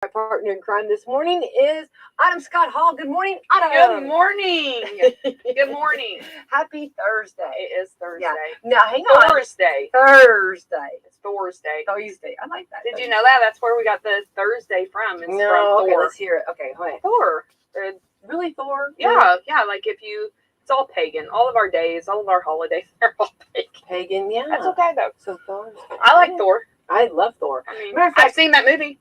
My partner in crime this morning is Autumn Scott Hall. Good morning, Autumn. Good morning. Good morning. Happy Thursday. It is Thursday. Yeah. Now, hang on. Thursday. Thursday. It's Thursday. Thursday. I like that. Did you know that? That's where we got the Thursday from. It's No, from okay, Thor. let's hear it. Okay, go ahead. Thor. Really, Thor? Yeah. Like it's all pagan. All of our days, all of our holidays, they're all pagan. Pagan, yeah. That's okay, though. So Thursday. I like Thor. I love Thor. I mean, I've seen that movie.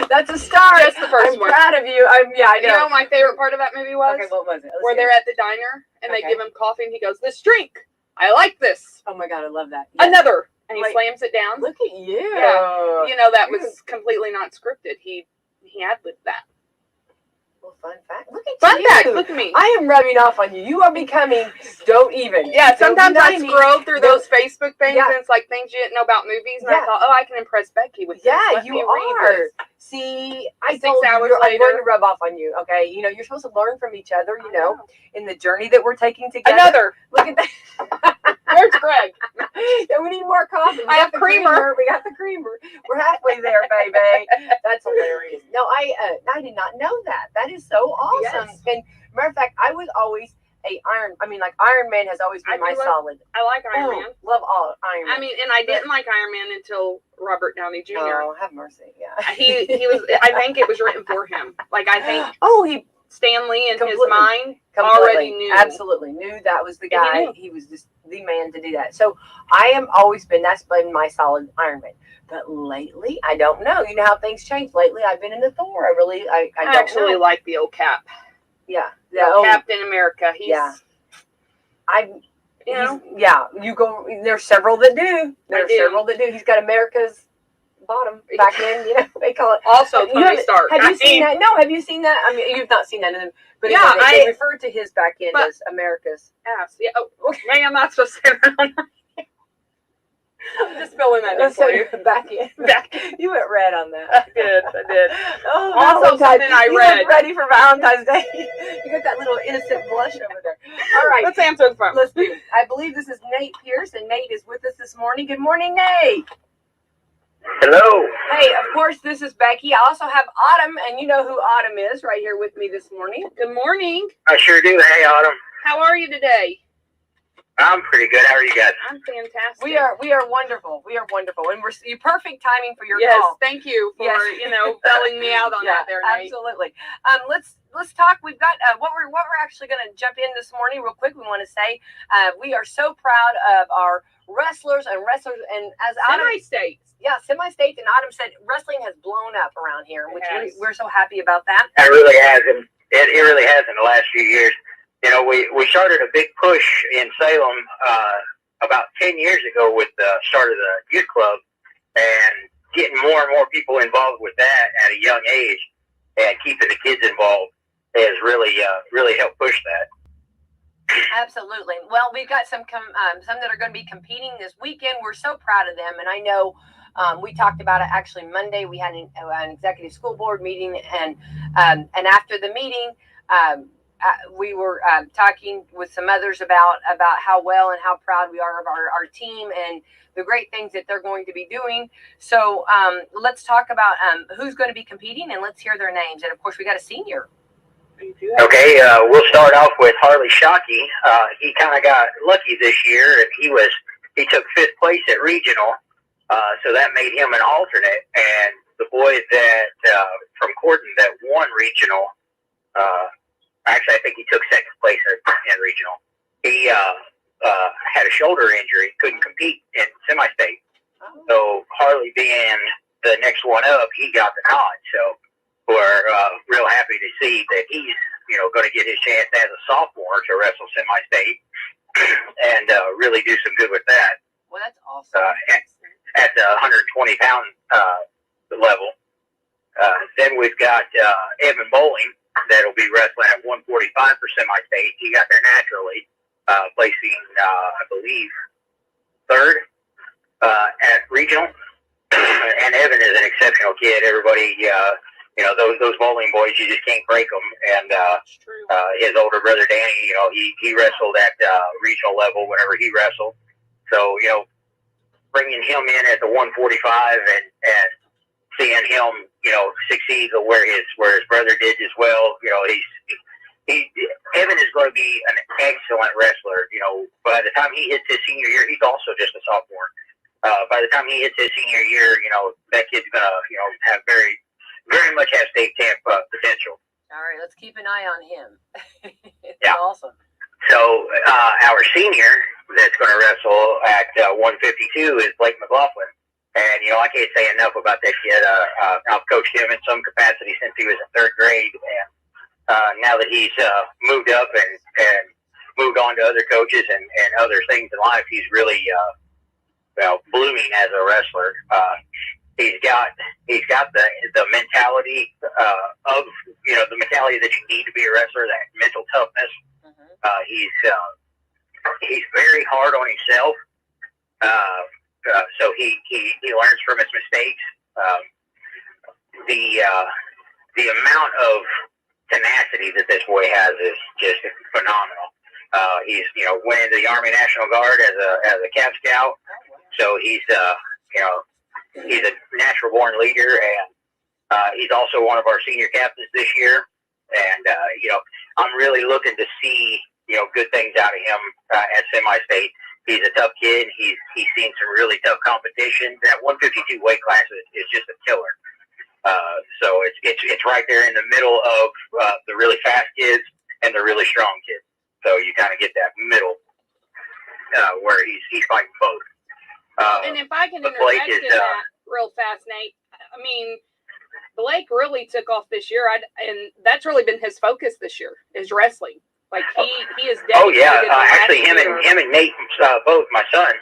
That's a start. Just the first I'm one. proud of you. I know. You know what my favorite part of that movie was? Okay, what was it? Where they're at the diner and they give him coffee and he goes, "This drink, I like this." Oh my God, I love that. Yes. Another. And he Like, slams it down. Look at you. Yeah. You know, that was completely not scripted. He ad-libbed that. Well, fun fact. Look at Fun you. fact. Look at me. I am rubbing off on you. You are becoming. Don't even. Yeah, sometimes I Don't be scroll through those Facebook things Yeah. and it's like things you didn't know about movies. And Yeah. I thought, oh, I can impress Becky with this. Yeah, Let you me read are. this. See, I 6 told hours you I'm going later. to rub off on you. Okay, you know you're supposed to learn from each other. You know, in the journey that we're taking together. Another. Look at that. Where's Greg? Yeah, we need more coffee. I have creamer. We got the creamer. We're halfway there, baby. That's hilarious. No, I did not know that. That is so awesome. Yes. And matter of fact, I was always Iron Man has always been my solid. I like Iron Man. Love all Iron Man. I mean, and I didn't like Iron Man until Robert Downey Jr. Oh, have mercy. Yeah. He was. I think it was written for him. Like I think he Stan Lee in his Completely. mind already knew. Absolutely knew that was the And he guy. knew. He was just the man to do that. So that's been my solid Iron Man. But lately, I don't know. You know how things change. Lately, I've been in the Thor. I don't actually know. like the old Cap. Yeah. Captain America. He's, yeah. You go. There's several that do. several that do. He's got America's bottom back in. You know they call it. Also, Tony Stark. Have you seen that? No, have you seen that? I mean, you've not seen that in them. But yeah, they refer to his back end as America's ass. Yeah. Oh, maybe I'm not supposed to say that on. I'm just filling that in for you. Back end. You went red on that. I did. Oh, also something I read. You ready for Valentine's Day? You got that little innocent blush over there. All right. Let's answer the phone. Let's do it. I believe this is Nate Pierce, and Nate is with us this morning. Good morning, Nate. Hello. Hey, of course, this is Becky. I also have Autumn, and you know who Autumn is right here with me this morning. Good morning. I sure do. Hey, Autumn. How are you today? I'm pretty good. How are you guys? I'm fantastic. We are wonderful. We are wonderful, and we're perfect timing for your yes, call. thank you for belling me out on that there, Nate. Absolutely. Let's talk. We've got what we're actually going to jump in this morning real quick. We want to say we are so proud of our wrestlers, and as Semi-states. Semi-states, and Autumn said wrestling has blown up around here, which we're so happy about that. It really has, and it really has in the last few years. You know, we started a big push in Salem about 10 years ago with the start of the youth club, and getting more and more people involved with that at a young age, and keeping the kids involved has really helped push that. Absolutely. Well, we've got some that are going to be competing this weekend. We're so proud of them, and I know we talked about it actually Monday. We had an executive school board meeting, and after the meeting, we were talking with some others about how well and how proud we are of our team and the great things that they're going to be doing. So let's talk about who's going to be competing, and let's hear their names. And of course, we got a senior. Okay, we'll start off with Harley Shockey. He kind of got lucky this year, and he took 5th place at regional, so that made him an alternate. And the boy that from Corden that won regional, actually I think he took 2nd place in regional. He had a shoulder injury, couldn't compete in semi-state. So Harley being the next one up, he got the nod. So we're real happy to see that he's going to get his chance as a sophomore to wrestle semi-state and really do some good with that. Well, that's awesome. At the 120-pound level. Then we've got Evan Bowling that'll be wrestling at 145 for semi-state. He got there naturally, placing, I believe, 3rd at regional. And Evan is an exceptional kid. Everybody, those bowling boys, you just can't break them. And his older brother Danny, he wrestled at regional level whenever he wrestled. So, bringing him in at the 145 and seeing him, succeed where his brother did as well. Evan is going to be an excellent wrestler. By the time he hits his senior year, he's also just a sophomore. By the time he hits his senior year, that kid's going to, have very, very much have state champ potential. All right, let's keep an eye on him. Yeah. Awesome. So our senior that's going to wrestle at 152 is Blake McLaughlin. And, I can't say enough about that kid. I've coached him in some capacity since he was in third grade. And now that he's moved up and moved on to other coaches and other things in life, he's really blooming as a wrestler. He's got the mentality of the mentality that you need to be a wrestler, that mental toughness. He's very hard on himself, so he learns from his mistakes. The amount of tenacity that this boy has is just phenomenal. He's went into the Army National Guard as a Cab Scout, so he's he's a natural born leader, and he's also one of our senior captains this year. And I'm really looking to see good things out of him at semi-state. He's a tough kid. He's seen some really tough competition. That 152 weight class is just a killer. So it's right there in the middle of the really fast kids and the really strong kids. So you kind of get that middle where he's fighting both. And if I can interject in that real fast, Nate, I mean, Blake really took off this year, and that's really been his focus this year is wrestling. Like he is dedicated. Oh yeah, actually, him and Nate, both my son,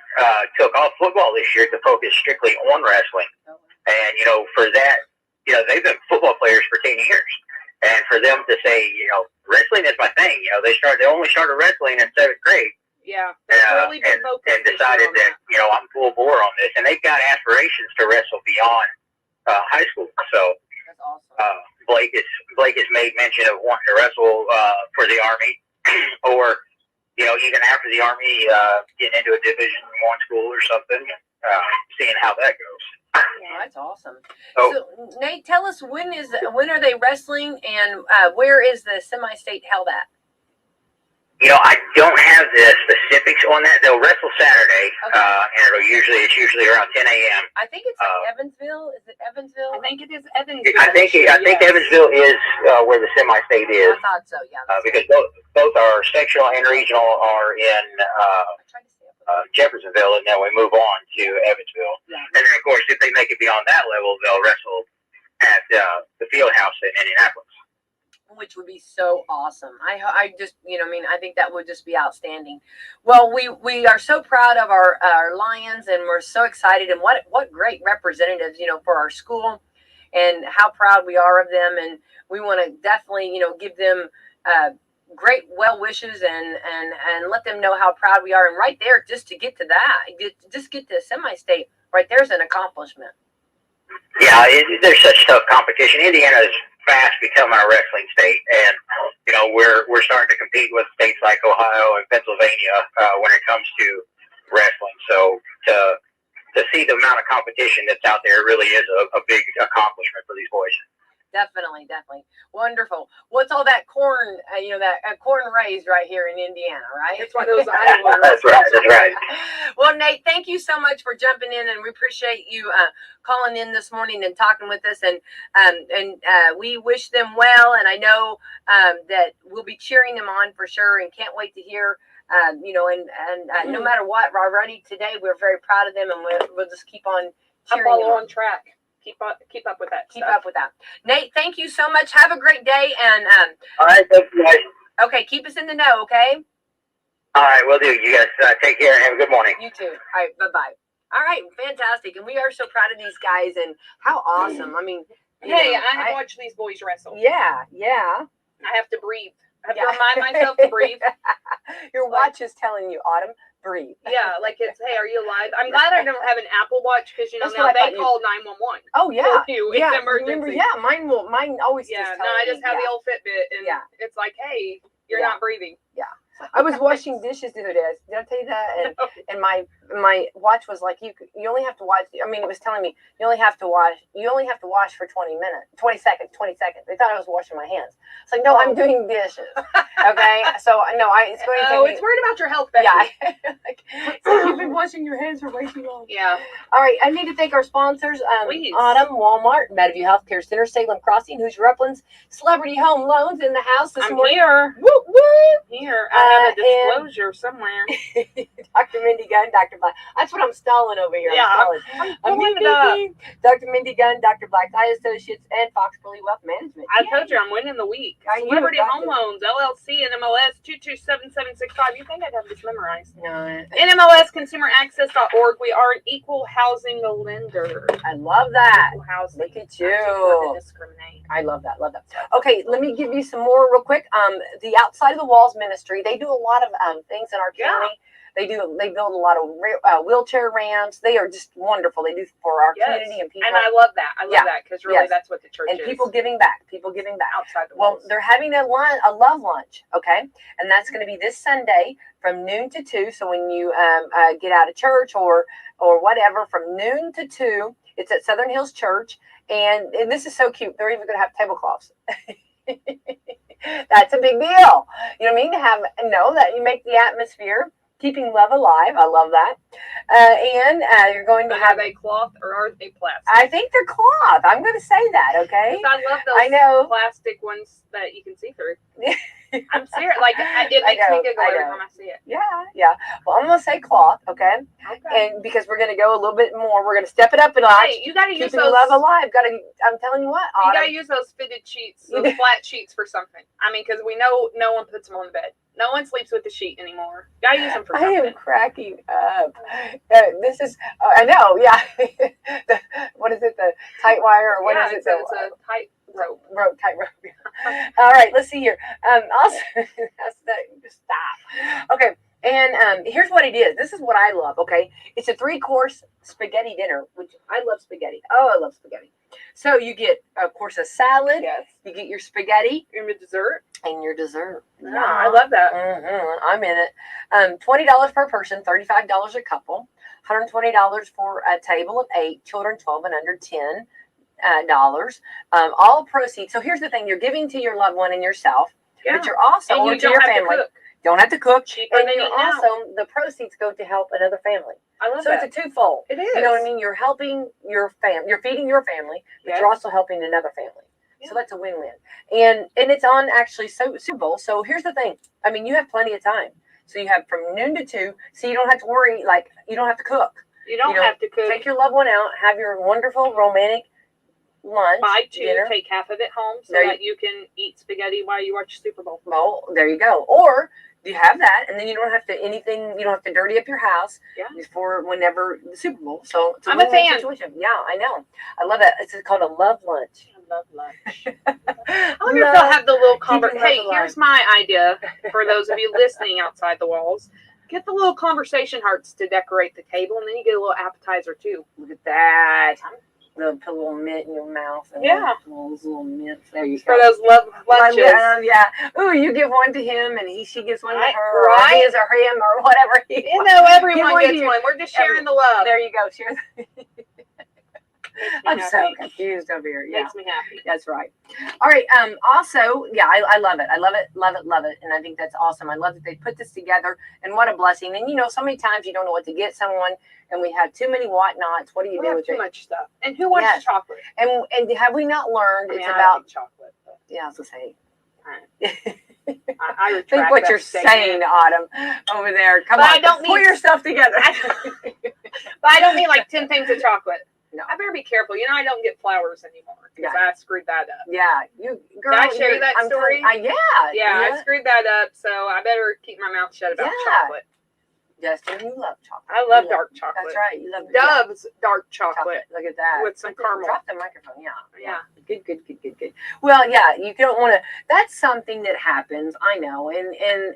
took off football this year to focus strictly on wrestling. And for that, they've been football players for 10 years, and for them to say, wrestling is my thing. They only started wrestling in 7th grade. Yeah, really and decided that I'm full bore on this, and they've got aspirations to wrestle beyond high school. So that's awesome. Blake has made mention of wanting to wrestle for the Army, or even after the Army, getting into a Division I school or something, seeing how that goes. Yeah, that's awesome. So Nate, tell us when are they wrestling, and where is the semi-state held at? I don't have the specifics on that. They'll wrestle Saturday, and it's usually around 10 a.m. I think it's Evansville. Is it Evansville? I think it is Evansville. I think Evansville is where the semi-state is. I thought so. Yeah. Because both our sectional and regional are in Jeffersonville, and then we move on to Evansville. Yeah. And then, of course, if they make it beyond that level, they'll wrestle at the field house in Indianapolis. Which would be so awesome. I just, I think that would just be outstanding. Well, we are so proud of our Lions, and we're so excited, and what great representatives, for our school, and how proud we are of them. And we want to definitely, give them great well wishes and let them know how proud we are. And right there, just to get to that, get to semi-state, right there's an accomplishment. Yeah, there's such tough competition. Indiana is fast becoming a wrestling state, and we're starting to compete with states like Ohio and Pennsylvania when it comes to wrestling. So to see the amount of competition that's out there really is a big accomplishment for these boys. Definitely. Wonderful. What's all that corn, that corn raised right here in Indiana, right? It's one of those Iowa. That's right. Well, Nate, thank you so much for jumping in, and we appreciate you calling in this morning and talking with us, and we wish them well, and I know that we'll be cheering them on for sure, and can't wait to hear, no matter what, already today, we're very proud of them, and we'll just keep on cheering them on track. Keep up with that. Keep up with that. Nate, thank you so much. Have a great day. And all right, thank you guys. Okay, keep us in the know, okay? All right, will do. You guys take care and have a good morning. You too. All right, bye-bye. All right, fantastic. And we are so proud of these guys, and how awesome. I mean, I have watched these boys wrestle. Yeah. I have to breathe. I have to remind myself to breathe. Your watch is telling you, Autumn, breathe. Yeah, like it's, hey, are you alive? I'm glad I don't have an Apple Watch, because now they call 911. Oh yeah, emergency. Mine always. Yeah, no, I just have the old Fitbit, and it's like, hey, you're not breathing. Yeah. I was washing dishes the other day. Did I tell you that? And my watch was like, you only have to watch. I mean, it was telling me you only have to wash for 20 seconds. They thought I was washing my hands. It's like, no, I'm doing dishes. Okay, so no, it's going to take me. It's worried about your health, Becky. Yeah. So you've been washing your hands for way too long. Yeah. All right, I need to thank our sponsors. Please. Autumn, Walmart, Meadowview Healthcare Center, Salem Crossing, Hoosier Uplands, Celebrity Home Loans in the house this morning. Here. Woo woo. Here. I have a disclosure somewhere. Dr. Mindy Gunn, Dr. Black. That's what I'm stalling over here. Yeah, I'm pulling it up. Dr. Mindy Gunn, Dr. Black Eye Associates, and Fox Burley Wealth Management. I told you I'm winning the week. Celebrity Home Loans, LLC, NMLS 227765. You think I'd have this memorized? No. NMLSconsumeraccess.org. We are an equal housing lender. I love that. Equal housing. Look at you. Discriminate. I love that. Love that. Okay, let me give you some more real quick. The Outside of the Walls Ministry, they do a lot of things in our county. They build a lot of wheelchair ramps. They are just wonderful. They do for our community and people. And I love that. I love that because really that's what the church is. And people giving back. Outside the walls. Well, they're having a love lunch, okay? And that's going to be this Sunday from noon to 2. So when you get out of church or whatever, from noon to 2, it's at Southern Hills Church. And this is so cute. They're even going to have tablecloths. That's a big deal. You know what I mean? To know that you make the atmosphere. Keeping love alive. I love that. And you're going to have a cloth or are they plastic? I think they're cloth. I'm going to say that, okay? I love those plastic ones that you can see through. I'm serious. Like, it makes me giggle every time I see it. Yeah. Well, I'm going to say cloth, okay? And because we're going to go a little bit more. We're going to step it up a notch. Hey, you got to use those. Keeping love alive. I'm telling you what, Autumn. You got to use those fitted sheets, those flat sheets for something. I mean, because we know no one puts them on the bed. No one sleeps with the sheet anymore. You got to use them for something. I am cracking up. This is, I know, yeah. What is it, the tight wire or what is it? It's a tight rope. Tight rope. All right, let's see here. Also, stop. Okay, and here's what it is. This is what I love, okay? It's a 3-course spaghetti dinner, which I love spaghetti. Oh, I love spaghetti. So you get, of course, a salad. Yes. You get your spaghetti. And your dessert. And your dessert. Yeah, I love that. Mm-hmm. I'm in it. $20 per person, $35 a couple, $120 for a table of 8, children 12 and under 10 dollars. All proceeds. So here's the thing: you're giving to your loved one and yourself, but you're also to your family. Don't have to cook, and you're also the proceeds go to help another family. I love that. So it's a twofold. It is. You know what I mean? You're helping your family. You're feeding your family, but you're also helping another family. So that's a win-win. And it's on actually Super Bowl. So here's the thing. I mean, you have plenty of time. So you have from noon to 2. So you don't have to worry. Like, you don't have to cook. You don't have to cook. Take your loved one out. Have your wonderful romantic lunch. Buy 2. Dinner. Take half of it home so that you can eat spaghetti while you watch Super Bowl. Well, there you go. Or you have that, and then you don't have to you don't have to dirty up your house for whenever the Super Bowl. So it's I'm a fan. Situation. Yeah, I know. I love it. It's called a love lunch. I love lunch. I wonder if they'll have the little conversation. Hey, here's my idea for those of you listening outside the walls. Get the little conversation hearts to decorate the table, and then you get a little appetizer too. Look at that. Put a little mint in your mouth. And those little mints. There you go. For those love lunches. Yeah. Ooh, you give one to him, and she gives one to her. Right. Or his or him or whatever. Everyone gets one. We're just sharing the love. There you go. Share. I'm so confused over here. Yeah. Makes me happy. That's right. All right. Also, I love it. I love it. And I think that's awesome. I love that they put this together, and what a blessing. And so many times you don't know what to get someone, and we have too many whatnots. What do you do with too much stuff? And who wants chocolate? And have we not learned it's about chocolate? Yeah, I was gonna say. I think what you're saying, Autumn, over there. Come on, pull your stuff together. But I don't need like 10 things of chocolate. No. I better be careful. I don't get flowers anymore because I screwed that up. Yeah, girl. Did I share that story? Yeah, I screwed that up, so I better keep my mouth shut about chocolate. Justin, you love chocolate. I love dark chocolate. That's right. You love Dove's dark chocolate. Look at that. With some caramel. Drop the microphone. Yeah. Good. Well, yeah, you don't want to. That's something that happens. I know, and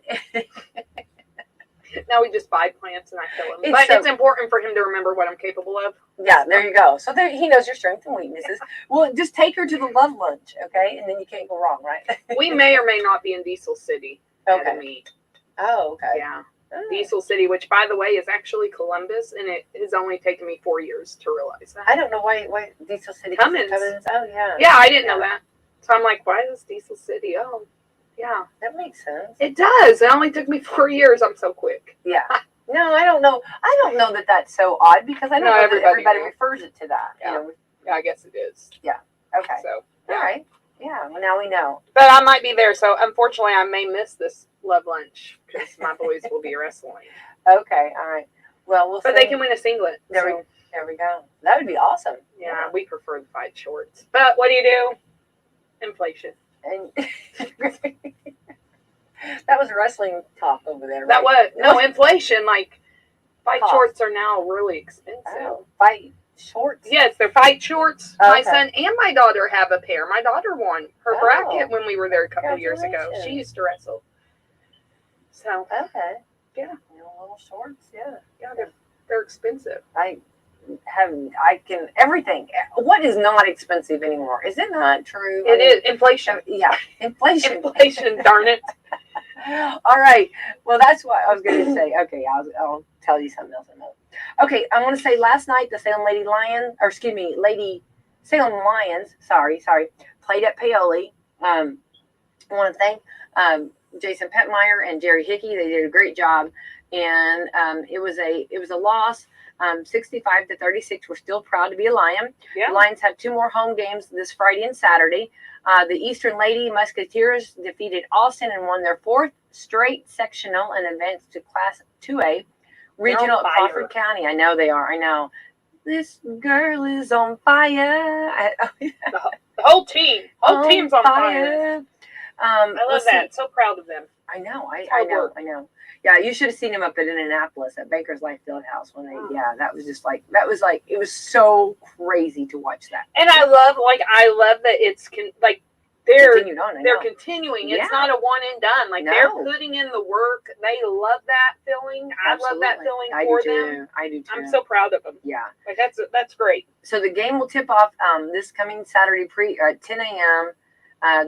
now we just buy plants and I kill them. But it's important for him to remember what I'm capable of. Yeah, there you go. So he knows your strengths and weaknesses. Well, just take her to the love lunch, okay? And then you can't go wrong, right? We may or may not be in Diesel City. Okay. Oh, okay. Yeah. Oh. Diesel City, which by the way is actually Columbus, and it has only taken me 4 years to realize that. I don't know why Diesel City. Cummins. Oh, yeah. Yeah, I didn't know that. So I'm like, why is Diesel City? Oh, yeah. That makes sense. It does. It only took me 4 years. I'm so quick. Yeah. No, I don't know. I don't know that that's so odd because I don't know that everybody refers it to that. Yeah. You know? Yeah, I guess it is. Yeah. Okay. So, all right. Yeah. Well, now we know. But I might be there. So unfortunately, I may miss this love lunch because my boys will be wrestling. Okay. All right. Well, we'll. But they can win a singlet. There we go. That would be awesome. Yeah, we prefer the fight shorts. But what do? Inflation. And that was wrestling talk over there. Right? That was no inflation. Like fight Cost. shorts are now really expensive. Oh, fight shorts. Yes, they're fight shorts. Okay. My son and my daughter have a pair. My daughter won her Oh. bracket when we were there a couple of years ago. She used to wrestle. So Okay. yeah, Little shorts. Yeah. yeah, they're expensive. Everything. What is not expensive anymore? Is it not true? It is inflation. Yeah, inflation. Inflation, darn it. All right. Well, that's what I was going to say. Okay, I'll tell you something else. Okay, I want to say last night the Salem Lady Salem Lions. Sorry, played at Paoli. I want to thank Jason Petmeyer and Jerry Hickey. They did a great job, and it was a loss. 65-36. We're still proud to be a Lion. Yeah. The Lions have 2 more home games this Friday and Saturday. The Eastern Lady Musketeers defeated Austin and won their 4th straight sectional and advanced to Class 2A regional at Crawford County. I know they are. I know. This girl is on fire. The whole team. Whole team's on fire. I love that. So proud of them. I know. I know. Yeah, you should have seen him up in Indianapolis at Baker's Life Fieldhouse when they. Yeah, that was it was so crazy to watch that. And I love that it's they're continuing. It's not a one and done. Like they're putting in the work. They love that feeling. Absolutely. I love that feeling for them. I do too. I'm so proud of them. Yeah, like that's great. So the game will tip off this coming Saturday at 10 a.m.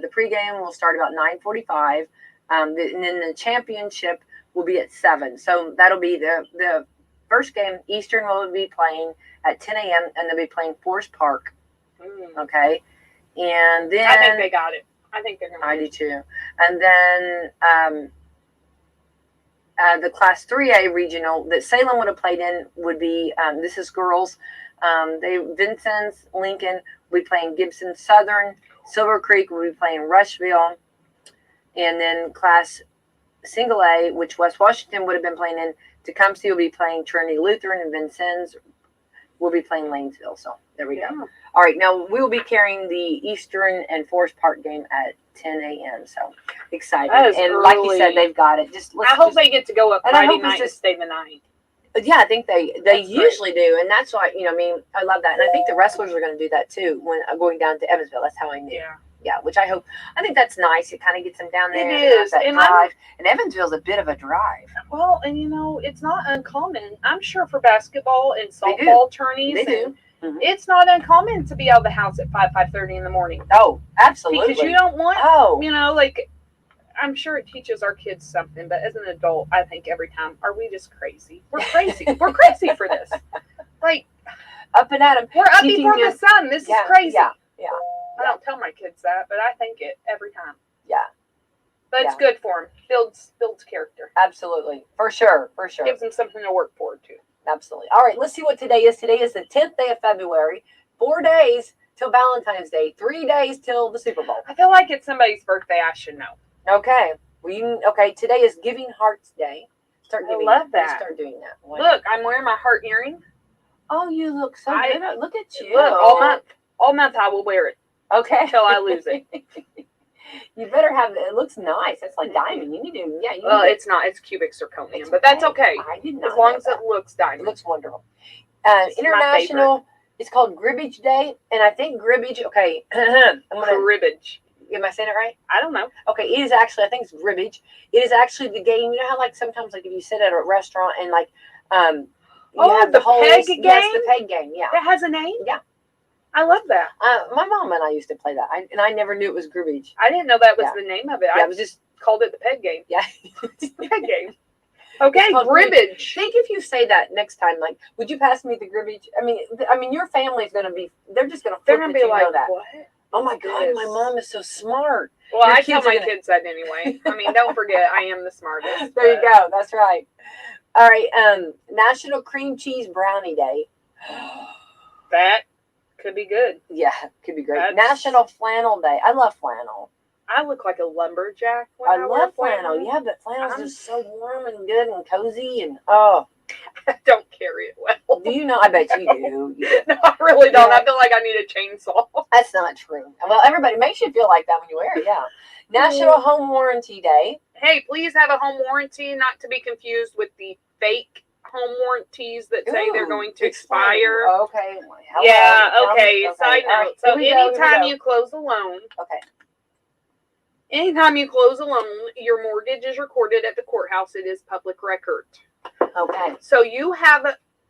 The pregame will start about 9:45, and then the championship will be at 7. So that'll be the first game. Eastern will be playing at 10 a.m. and they'll be playing Forest Park. Okay. And then I think they got it. I think they're going to I do too. And then the Class 3A regional that Salem would have played in would be, this is girls. Vincennes, Lincoln will be playing Gibson Southern. Silver Creek will be playing Rushville. And then Class Single A, which West Washington would have been playing in, Tecumseh will be playing Trinity Lutheran, and Vincennes will be playing Lanesville. So there we go. All right, now we will be carrying the Eastern and Forest Park game at 10 a.m. So excited. And early. Like you said, they've got it. I hope they get to go up Friday night and stay the night. Yeah, I think they usually do, and that's why I love that, and I think the wrestlers are going to do that too when going down to Evansville. That's how I knew. Yeah, which I think that's nice. It kind of gets them down there. It is, and Evansville's a bit of a drive. Well, and it's not uncommon. I'm sure for basketball and softball tourneys, they do. It's not uncommon to be out of the house at 5:30 in the morning. Oh, absolutely. Because you don't want, I'm sure it teaches our kids something, but as an adult, I think every time, are we just crazy? We're crazy. We're crazy for this. Like, up and at 'em. We're up before the sun. This is crazy. Yeah. I don't tell my kids that, but I think it every time. Yeah. But it's good for them. Builds character. Absolutely. For sure. Gives them something to work forward to. Absolutely. All right, let's see what today is. Today is the 10th day of February. 4 days till Valentine's Day. 3 days till the Super Bowl. I feel like it's somebody's birthday. I should know. Okay. Today is Giving Hearts Day. I love that. Start doing that. Look, I'm wearing my heart earring. Oh, you look so good. Look at you. Look, all month I will wear it. Okay. Until I lose it. You better have it. It looks nice. It's like diamond. You need to, it's not. It's cubic zirconium, but that's okay. I did not. As long as it looks diamond. It looks wonderful. International, it's called Gribbage Day, and I think Gribbage, Gribbage. Am I saying it right? I don't know. Okay, it is actually, I think it's Gribbage. It is actually the game. You know how sometimes if you sit at a restaurant and you have the peg game? Yes, the peg game, yeah. It has a name? Yeah. I love that. My mom and I used to play that, and I never knew it was Gribbage. I didn't know that was the name of it. It was just called it the peg game. Yeah. It's the peg game. Okay, called gribbage. Think if you say that next time, like, would you pass me the gribbage? I mean, your family's gonna be. They're just gonna. They're gonna be like, that. what? Oh my God, my mom is so smart. Well, Your I tell kids are my gonna- kids that anyway. I mean, don't forget, I am the smartest. There you go. That's right. All right. National Cream Cheese Brownie Day. That could be good. Yeah, could be great. That's- National Flannel Day. I love flannel. I look like a lumberjack when I I love wear flannel. Yeah, but flannel's I'm- just so warm and good and cozy and oh. I don't carry it well. Do you know? I bet you do. You do. No, I really don't. Yeah. I feel like I need a chainsaw. That's not true. Well, everybody makes you feel like that when you wear it. Yeah. National Home Warranty Day. Hey, please have a home warranty, not to be confused with the fake home warranties that say they're Ooh, going to explain. expire. Okay. Hello. Yeah, okay. All Side right, note. So here we go, anytime here we you close a loan, go. Okay. anytime you close a loan, your mortgage is recorded at the courthouse. It is public record. Okay. So you have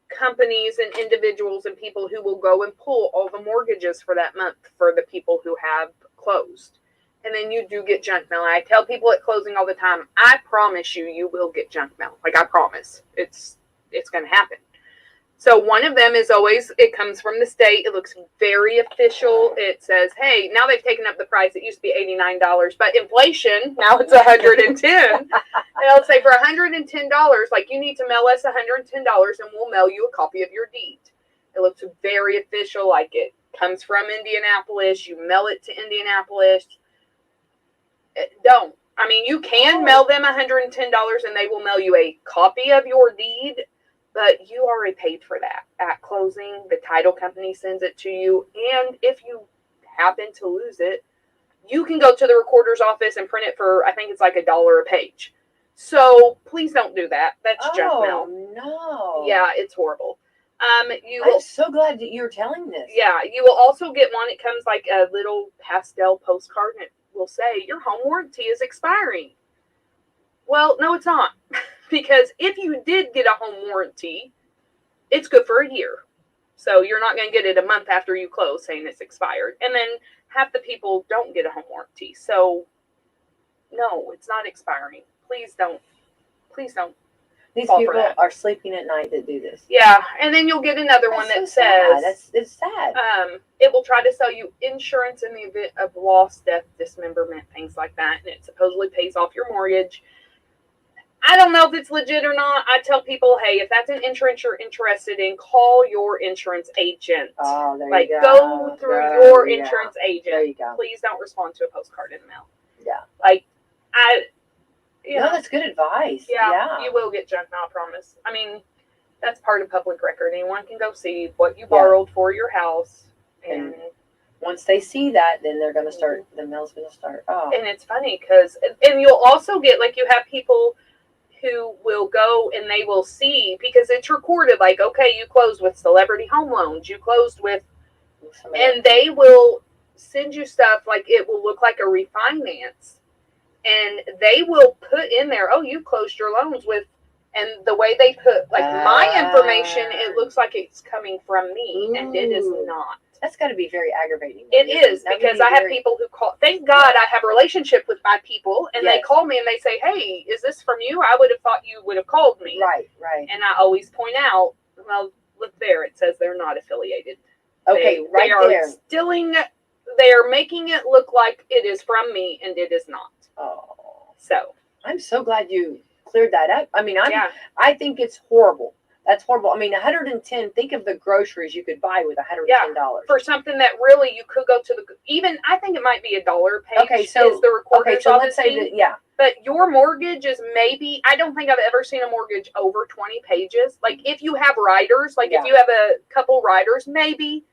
companies and individuals and people who will go and pull all the mortgages for that month for the people who have closed. And then you do get junk mail. I tell people at closing all the time, I promise you, you will get junk mail. Like, I promise. It's going to happen. So one of them is always, it comes from the state. It looks very official. It says, hey, now they've taken up the price. It used to be $89, but inflation, now it's $110. And I'll say for $110, like, you need to mail us $110 and we'll mail you a copy of your deed. It looks very official, like it comes from Indianapolis. You mail it to Indianapolis. Don't. I mean, you can mail them $110 and they will mail you a copy of your deed, but you already paid for that at closing. The title company sends it to you. And if you happen to lose it, you can go to the recorder's office and print it for, I think it's like $1 a page. So please don't do that. That's junk mail. No. Yeah, it's horrible. I'm so glad that you're telling this. Yeah, you will also get one. It comes like a little pastel postcard, and it will say your home warranty is expiring. Well, no, it's not. Because if you did get a home warranty, it's good for a year. So you're not going to get it a month after you close saying it's expired. And then half the people don't get a home warranty. So no, it's not expiring. Please don't. Please don't. These fall for people that. are sleeping at night that do this. Yeah, and then you'll get another one that That's so sad. says It's sad. it will try to sell you insurance in the event of loss, death, dismemberment, things like that, and it supposedly pays off your mortgage. I don't know if it's legit or not. I tell people, hey, if that's an insurance you're interested in, call your insurance agent. Oh, there Like, you go. go through your insurance agent. There you go. Please don't respond to a postcard in the mail. Yeah. Like, No, that's good advice. yeah, you will get junk mail, I promise. I mean, that's part of public record. Anyone can go see what you Yeah. borrowed for your house. And Once they see that, then they're going to start, the mail's going to start. Oh. and it's funny because, and you'll also get, like, you have people who will go and they will see, because it's recorded, like, okay, you closed with Celebrity Home Loans, you closed with, and they will send you stuff, like, it will look like a refinance. And they will put in there, oh, you closed your loans with, and the way they put, like, my information, it looks like it's coming from me, and it is not. That's got to be very aggravating. It is, That would because be I have very- people who call, thank God I have a relationship with my people, and they Yes. call me and they say, hey, is this from you? I would have thought you would have called me. Right, right. And I always point out, well, look there, it says they're not affiliated. Okay, They right are there. stealing, they're making it look like it is from me, and it is not. Oh, So, I'm so glad you cleared that up. I mean, yeah. I think it's horrible. That's horrible. I mean, 110. Think of the groceries you could buy with $110. For something that really you could go to the, even, I think it might be $1 a page. Okay, so- is the recorder's Okay, so let's office say fee. that, yeah. But your mortgage is maybe, I don't think I've ever seen a mortgage over 20 pages. Like, if you have riders, like, Yeah. if you have a couple riders, maybe.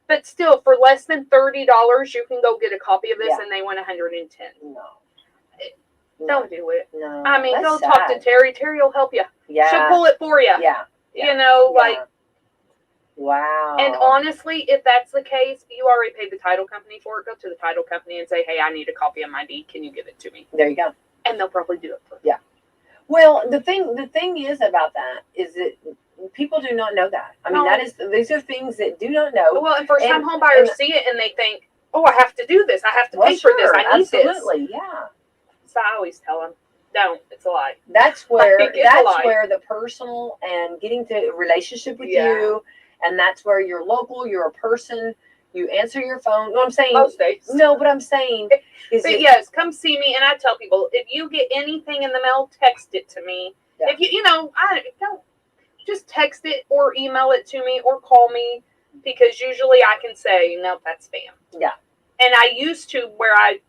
But still, for less than $30, you can go get a copy of this, Yeah. and they want 110. No. Don't do it. No. I mean, that's go talk to sad. Terry. Terry will help you. Yeah. She'll pull it for you. Yeah. You know, yeah. like, Wow. and honestly, if that's the case, you already paid the title company for it. Go to the title company and say, hey, I need a copy of my deed. Can you give it to me? There you go. And they'll probably do it for you. Well, the thing is about that is that people do not know that. I mean, No. these are things that do not know. Well, and first time And- home buyers and- see it and they think, oh, I have to do this. I have to Well, pay for this. sure, I need this. absolutely, yeah. I always tell them, don't. It's a lie. That's where Like, it's a lie. the personal and getting to a relationship with Yeah. you, and that's where you're local. You're a person. You answer your phone. No, I'm saying Most days. no, but I'm saying is But it, yes, come see me, and I tell people, if you get anything in the mail, text it to me. Yeah. If I don't, just text it or email it to me or call me, because usually I can say, nope, that's spam. Yeah. And I used to, where I,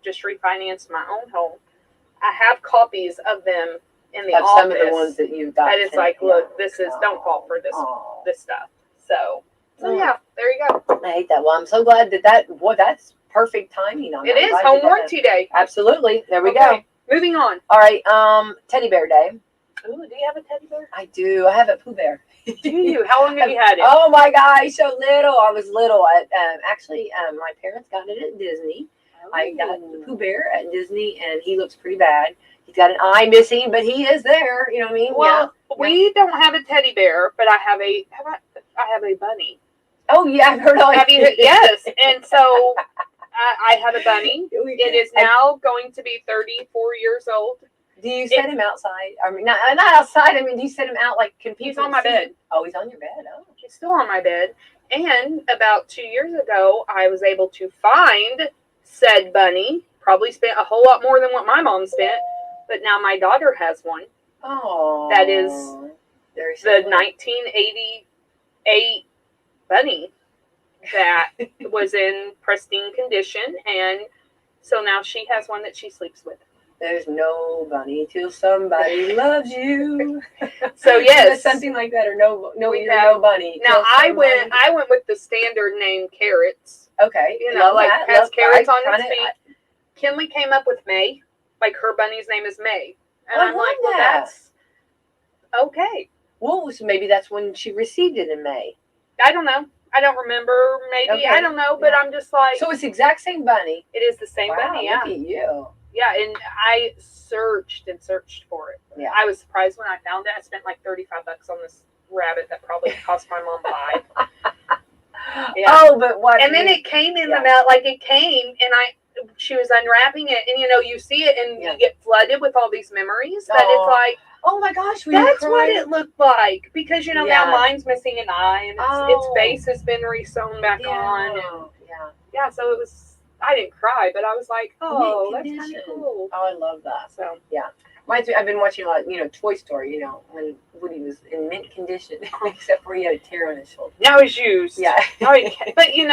just refinanced my own home, I have copies of them in the of office. some of the ones that you've got. That it's like, look, this is, don't fall for this stuff. So yeah, there you go. I hate that. Well, I'm so glad that's perfect timing on It that. is home warranty day. Absolutely. There we Okay, go. moving on. All right. Teddy bear day. Ooh, do you have a teddy bear? I do. I have a Pooh Bear. Do you? How long have you had it? Oh my gosh, so little. I was little. Actually, my parents got it at Disney. I got the Pooh Bear at Disney, and he looks pretty bad. He's got an eye missing, but he is there. You know what I mean? Well, we don't have a teddy bear, but I have a bunny. Oh yeah, I've heard all. Have you? Yes, and so I have a bunny. It is now going to be 34 years old. Do you set him outside? I mean, not outside. I mean, do you set him out like? Can people He's on my bed. Oh, he's on your bed. Oh, He's still on my bed. And about 2 years ago, I was able to find said bunny. Probably spent a whole lot more than what my mom spent, but now my daughter has one. Oh, That is very the 1988 bunny that was in pristine condition, and so now she has one that she sleeps with. There's no bunny till somebody loves you. So yes, something like that, or no bunny. Now I went with the standard name Carrots. Okay, has carrots on its feet. Kinley came up with May, like her bunny's name is May, and I'm like, well, that's okay. Well, so maybe that's when she received it in May. I don't know. I don't remember. Maybe okay. I don't know, but I'm just like. So it's the exact same bunny. It is the same bunny. Yeah. Look at you. Yeah, and I searched for it. Yeah. I was surprised when I found it. I spent like $35 on this rabbit that probably cost my mom $5. Yeah. Oh, but what? And then it came in the mail. Like it came, and she was unwrapping it, and you see it, and you get flooded with all these memories. That it's like, oh my gosh, that's what it looked like. Because now mine's missing an eye, and its face has been re-sewn back on. And, yeah. So it was. I didn't cry, but I was like, oh, that's kind of cool. Oh, I love that. So yeah. I've been watching a lot, Toy Story, when Woody was in mint condition, except for he had a tear on his shoulder. Now he's used. Yeah. But you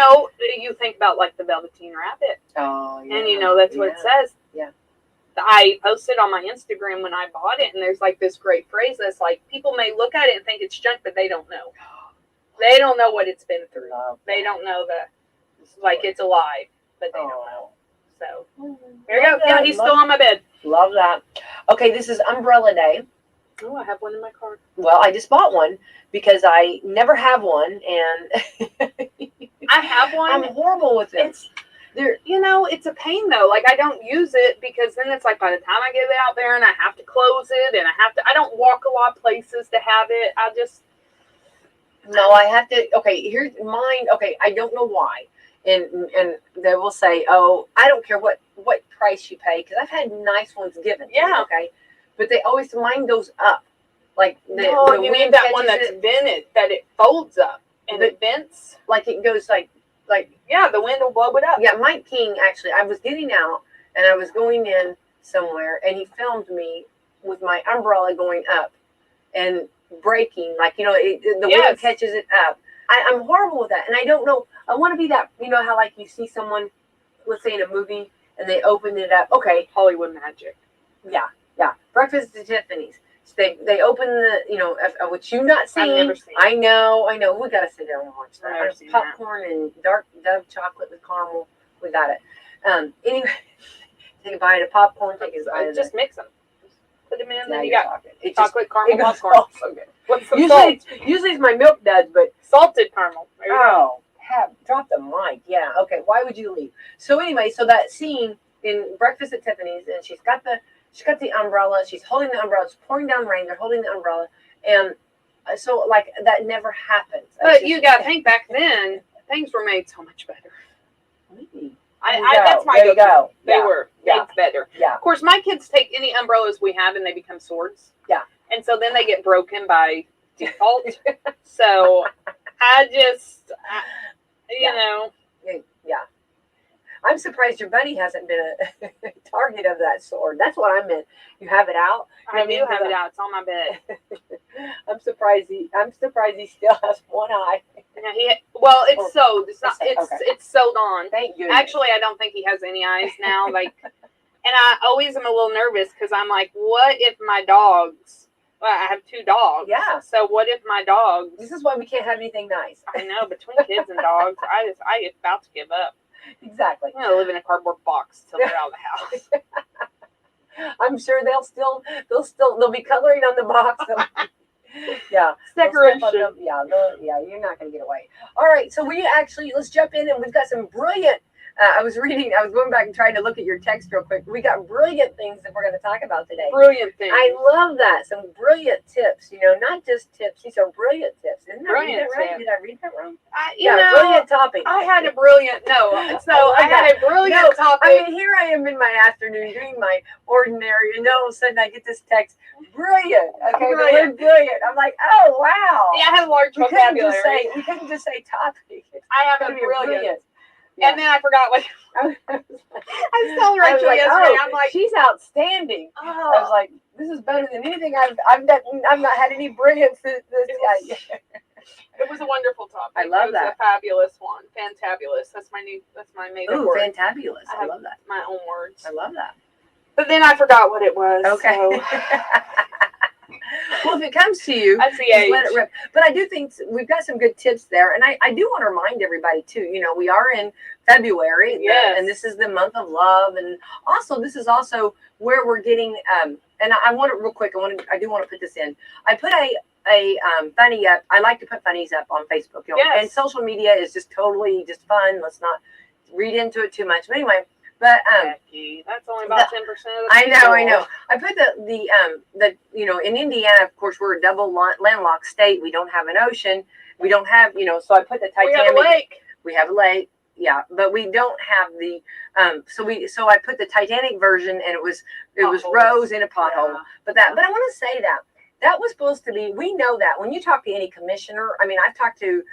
think about like the Velveteen Rabbit. Oh, yeah. And that's what it says. Yeah. I posted on my Instagram when I bought it, and there's like this great phrase that's like, people may look at it and think it's junk, but they don't know. They don't know what it's been through. They don't know it's alive, but they don't know. So there you go. Yeah, he's still on my bed. Love that. Okay, this is Umbrella Day. Oh, I have one in my car. Well, I just bought one because I never have one, and I have one. I'm horrible with it. It's a pain though. Like I don't use it because then it's like by the time I get it out there and I have to close it and I don't walk a lot of places to have it. I have to. Okay, here's mine. Okay, I don't know why. And they will say, oh, I don't care what price you pay, because I've had nice ones given. Yeah. Okay. But mine goes up. Like you need that one that's vented, that it folds up and it vents. Like it goes like yeah, the wind will blow it up. Yeah, Mike King, actually, I was getting out and I was going in somewhere and he filmed me with my umbrella going up and breaking, the wind catches it up. I'm horrible with that, and I don't know. I want to be that. How like you see someone, let's say in a movie, and they open it up. Okay, Hollywood magic. Yeah. Breakfast at Tiffany's. So they open the which you've not seen. I've never seen. I know. We gotta sit there and watch that. I've never seen popcorn and dark Dove chocolate with caramel. We got it. Anyway, take a bite of popcorn. Take a bite of just mix them. Put them in. Then you got chocolate caramel popcorn. Oh, so good. What's the salt? Usually it's my milk duds, but salted caramel. Drop the mic. Yeah. Okay. Why would you leave? So anyway, that scene in Breakfast at Tiffany's, and she's got the umbrella. She's holding the umbrella. It's pouring down rain. They're holding the umbrella, and so that never happens. But you got to think back then, things were made so much better. Maybe. That's my go. They were. Made's better. Yeah. Of course, my kids take any umbrellas we have and they become swords. Yeah. And so then they get broken by default. So I just, you know. Yeah. I'm surprised your bunny hasn't been a target of that sword. That's what I meant. You have it out. I do have it out. It's on my bed. I'm surprised he still has one eye. Yeah, well, it's sewed. It's not. Okay. It's sewed on. Thank goodness. Actually, I don't think he has any eyes now. Like, and I always am a little nervous because I'm like, what if my dogs? Well, I have 2 dogs. Yeah. So what if my dogs? This is why we can't have anything nice. I know, between kids and dogs, I get about to give up. Exactly. I'm gonna live in a cardboard box till they're out of the house. I'm sure they'll be coloring on the box. Yeah, It's decoration. Yeah, you're not gonna get away. All right, so let's jump in, and we've got some brilliant. I was going back and trying to look at your text real quick. We got brilliant things that we're going to talk about today. Brilliant things. I love that. Some brilliant tips. Not just tips. These are brilliant tips. Isn't that Brilliant right? tips. Did I read that wrong? Brilliant topic. I had a brilliant topic. I mean, here I am in my afternoon doing my ordinary, and all of a sudden I get this text, brilliant. Okay, the word brilliant. I'm like, oh wow. Yeah, I have a large vocabulary. We couldn't just say topic. I have a brilliant. Yeah. And then I forgot what I was telling Rachel yesterday. I'm like, she's outstanding. Oh. I was like, this is better than anything I've done. I've not had any brilliance. It was a wonderful topic. I love it was that. A fabulous one. Fantabulous. That's my made-up word. Fantabulous. I love that. My own words. I love that. But then I forgot what it was. Okay. So. Well, if it comes to you, that's the age. Let it rip. But I do think we've got some good tips there. And I do want to remind everybody, too, we are in February. Yes. And this is the month of love. And also, this is also where we're getting, and I want it real quick. I do want to put this in. I put a funny up. I like to put funnies up on Facebook. Yes. And social media is just totally just fun. Let's not read into it too much. But anyway. But Becky, that's only about 10% of the I know. I put the in Indiana, of course, we're a double landlocked state. We don't have an ocean. We don't have so I put the Titanic. We have a lake. We have a lake. Yeah, but we don't have the so I put the Titanic version, and it was Rose in a pothole. Yeah. But I want to say that was supposed to be. We know that when you talk to any commissioner. I mean, I've talked to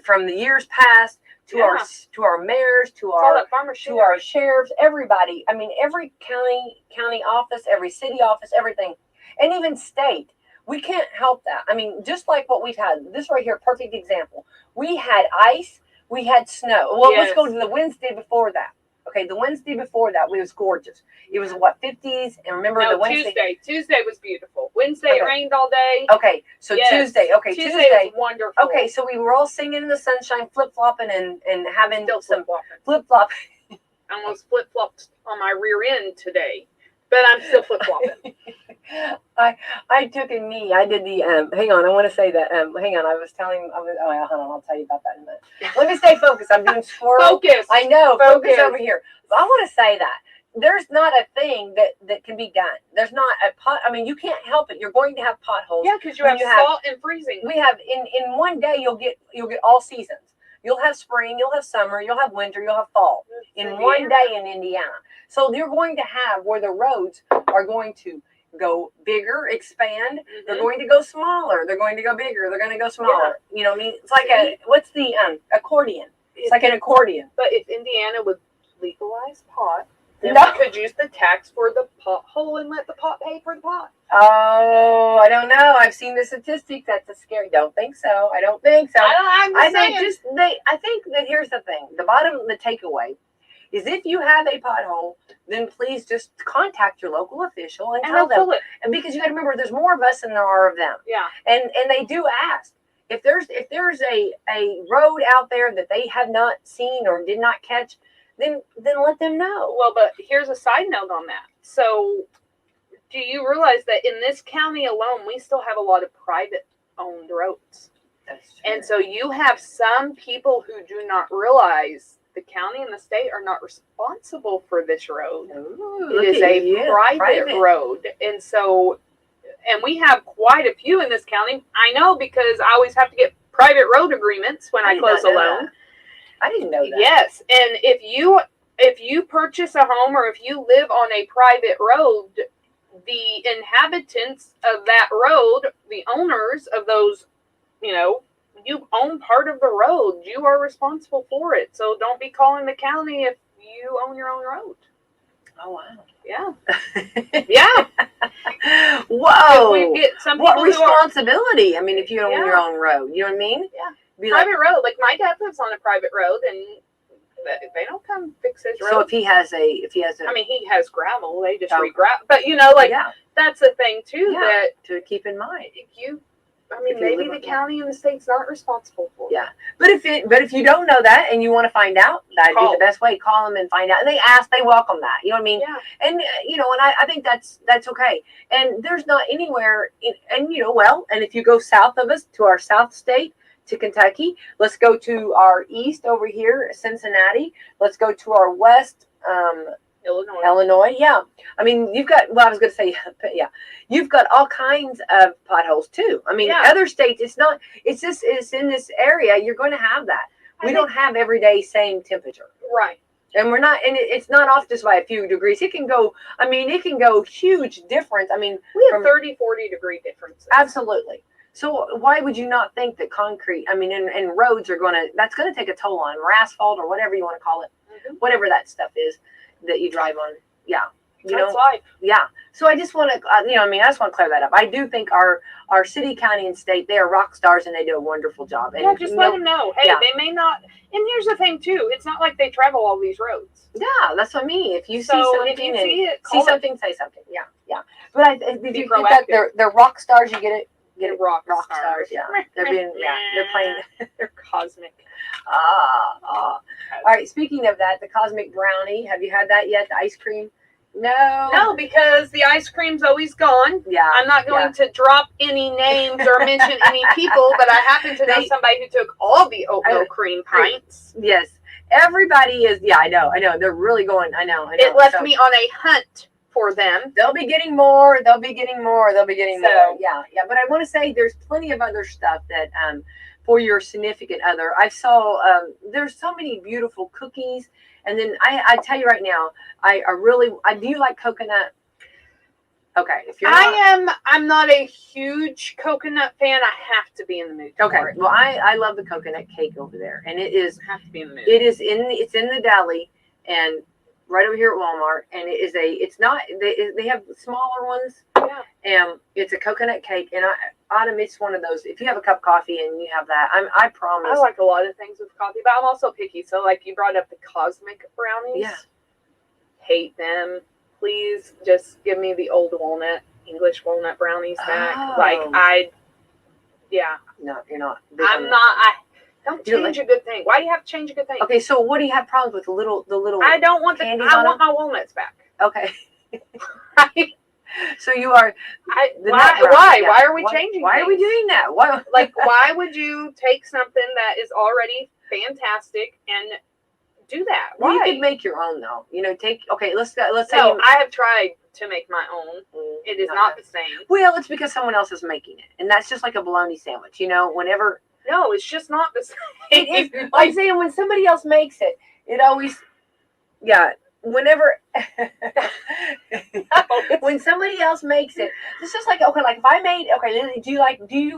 from the years past. To our mayors, to our sheriffs, everybody. I mean, every county office, every city office, everything, and even state. We can't help that. I mean, just like what we've had. This right here, perfect example. We had ice. We had snow. Well, Let's go to the Wednesday before that. Okay, the Wednesday before that, it was gorgeous. It was 50s, and remember the Wednesday. Tuesday was beautiful. Wednesday it rained all day. Okay, so Tuesday. Okay, Tuesday was wonderful. Okay, so we were all singing in the sunshine, flip flopping, and having some flip flop. I almost flip flopped on my rear end today, but I'm still flip flopping. I took a knee. I did the hang on. I want to say that hang on. Hold on. I'll tell you about that in a minute. Let me stay focused. I'm doing squirrel. Focus. I know. Focus over here. But I want to say that there's not a thing that can be done. There's not a pot. I mean, you can't help it. You're going to have potholes. Yeah, because you have salt and freezing. We have in one day you'll get all seasons. You'll have spring, you'll have summer, you'll have winter, you'll have fall in one day in Indiana. So you're going to have where the roads are going to go bigger, expand. Mm-hmm. They're going to go smaller. They're going to go bigger. They're going to go smaller. Yeah. You know what I mean? It's like what's the accordion? It's like an accordion. But if Indiana would legalize pot, then we could use the tax for the pothole and let the pot pay for the pot. Oh, I don't know. I've seen the statistics. That's a scary. Don't think so. I don't think so. I think that here's the thing. The takeaway is if you have a pothole, then please just contact your local official and tell them. And because you got to remember, there's more of us than there are of them. Yeah. And they do ask if there's a road out there that they have not seen or did not catch, then let them know. Well, but here's a side note on that. So, do you realize that in this county alone, we still have a lot of private-owned roads? That's true. And so you have some people who do not realize the county and the state are not responsible for this road. Ooh, it is a private road. And so, and we have quite a few in this county. I know because I always have to get private road agreements when I close a loan. I didn't know that. Yes. And if if you purchase a home or if you live on a private road, the inhabitants of that road, the owners of those, you own part of the road. You are responsible for it. So don't be calling the county if you own your own road. Oh, wow. Yeah. Yeah. Whoa. We get some what responsibility? I mean, if you own your own road, you know what I mean? Yeah. Be private road. Like my dad lives on a private road, and they don't come fix his road. So if he has a, I mean, he has gravel. They just Oh. re-gravel. But that's the thing too that to keep in mind. Maybe the county and the state's not responsible for it. Yeah, but if you don't know that and you want to find out, that'd be the best way. Call them and find out. And they welcome that. You know what I mean? Yeah. And and I think that's okay. And there's not anywhere. And if you go south of us to our south state, to Kentucky, let's go to our east over here, Cincinnati. Let's go to our west, Illinois. Yeah. I mean, you've got, I was going to say, yeah, you've got all kinds of potholes too. I mean, other states, it's in this area, you're going to have that. We don't have everyday same temperature. Right. And we're not, and it's not off just by a few degrees. It can go huge difference. I mean, we have 30, 40 degree differences. Absolutely. So why would you not think that concrete, I mean, and roads that's going to take a toll on, or asphalt, or whatever you want to call it, whatever that stuff is that you drive on. Yeah. That's life. Yeah. So I just want to, I just want to clear that up. I do think our city, county, and state, they are rock stars and they do a wonderful job. And just let them know. Hey, they may not, and here's the thing too, it's not like they travel all these roads. Yeah, that's what I mean. If you see something, say something. Yeah, yeah. But if you get that, they're rock stars, you get it. Get rock stars. Yeah, they're playing. They're cosmic. All right. Speaking of that, the cosmic brownie. Have you had that yet? The ice cream? No, because the ice cream's always gone. Yeah, I'm not going to drop any names or mention any people, but I happen to know somebody who took all the oatmeal cream pints. Yes, everybody is. Yeah, I know. They're really going. I know. It left me on a hunt for them. They'll be getting more. More. Yeah. But I want to say there's plenty of other stuff that for your significant other. I saw there's so many beautiful cookies. And then I tell you right now, I do you like coconut? Okay, if you're I'm not a huge coconut fan. I have to be in the mood. Okay, well I love the coconut cake over there, and it is have to be in the mood. It's in the deli, and right over here at Walmart, and they have smaller ones. Yeah. And it's a coconut cake, and Autumn, it's one of those. If you have a cup of coffee and you have that, I promise. I like a lot of things with coffee, but I'm also picky. So, like you brought up the cosmic brownies. Yeah. Hate them. Please just give me the old English walnut brownies back. Oh. No, you're not. I'm not. Don't change a good thing. Why do you have to change a good thing? Okay, so what do you have problems with the little? I don't want candy. I want my walnuts back. Okay. So you are. Why are we changing? Why are we doing that? Why? Why would you take something that is already fantastic and do that? Why? Well, you could make your own though. Let's say. No, I have tried to make my own. It is not the same. Well, it's because someone else is making it, and that's just like a bologna sandwich. Whenever. No, it's just not the same. It is. I'm saying when somebody else makes it, it always. Yeah. Whenever when somebody else makes it, it's just like like if I made do you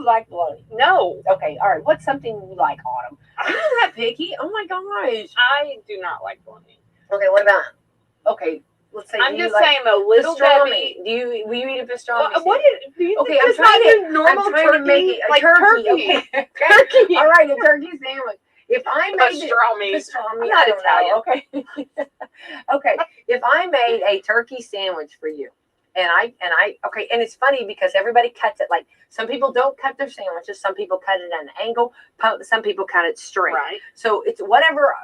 like bologna? No. Okay, all right. What's something you like, Autumn? You're not that picky. Oh my gosh. I do not like bologna. Okay, what about? Okay, let's say. I'm just saying a little pastrami. Will you eat a pastrami? Okay, I'm trying to make it a turkey. Okay. Turkey. All right, a turkey sandwich. If I made pastrami, I'm not Italian. Okay. Okay. If I made a turkey sandwich for you, and it's funny because everybody cuts it like some people don't cut their sandwiches, some people cut it at an angle, some people cut it straight. Right. So it's whatever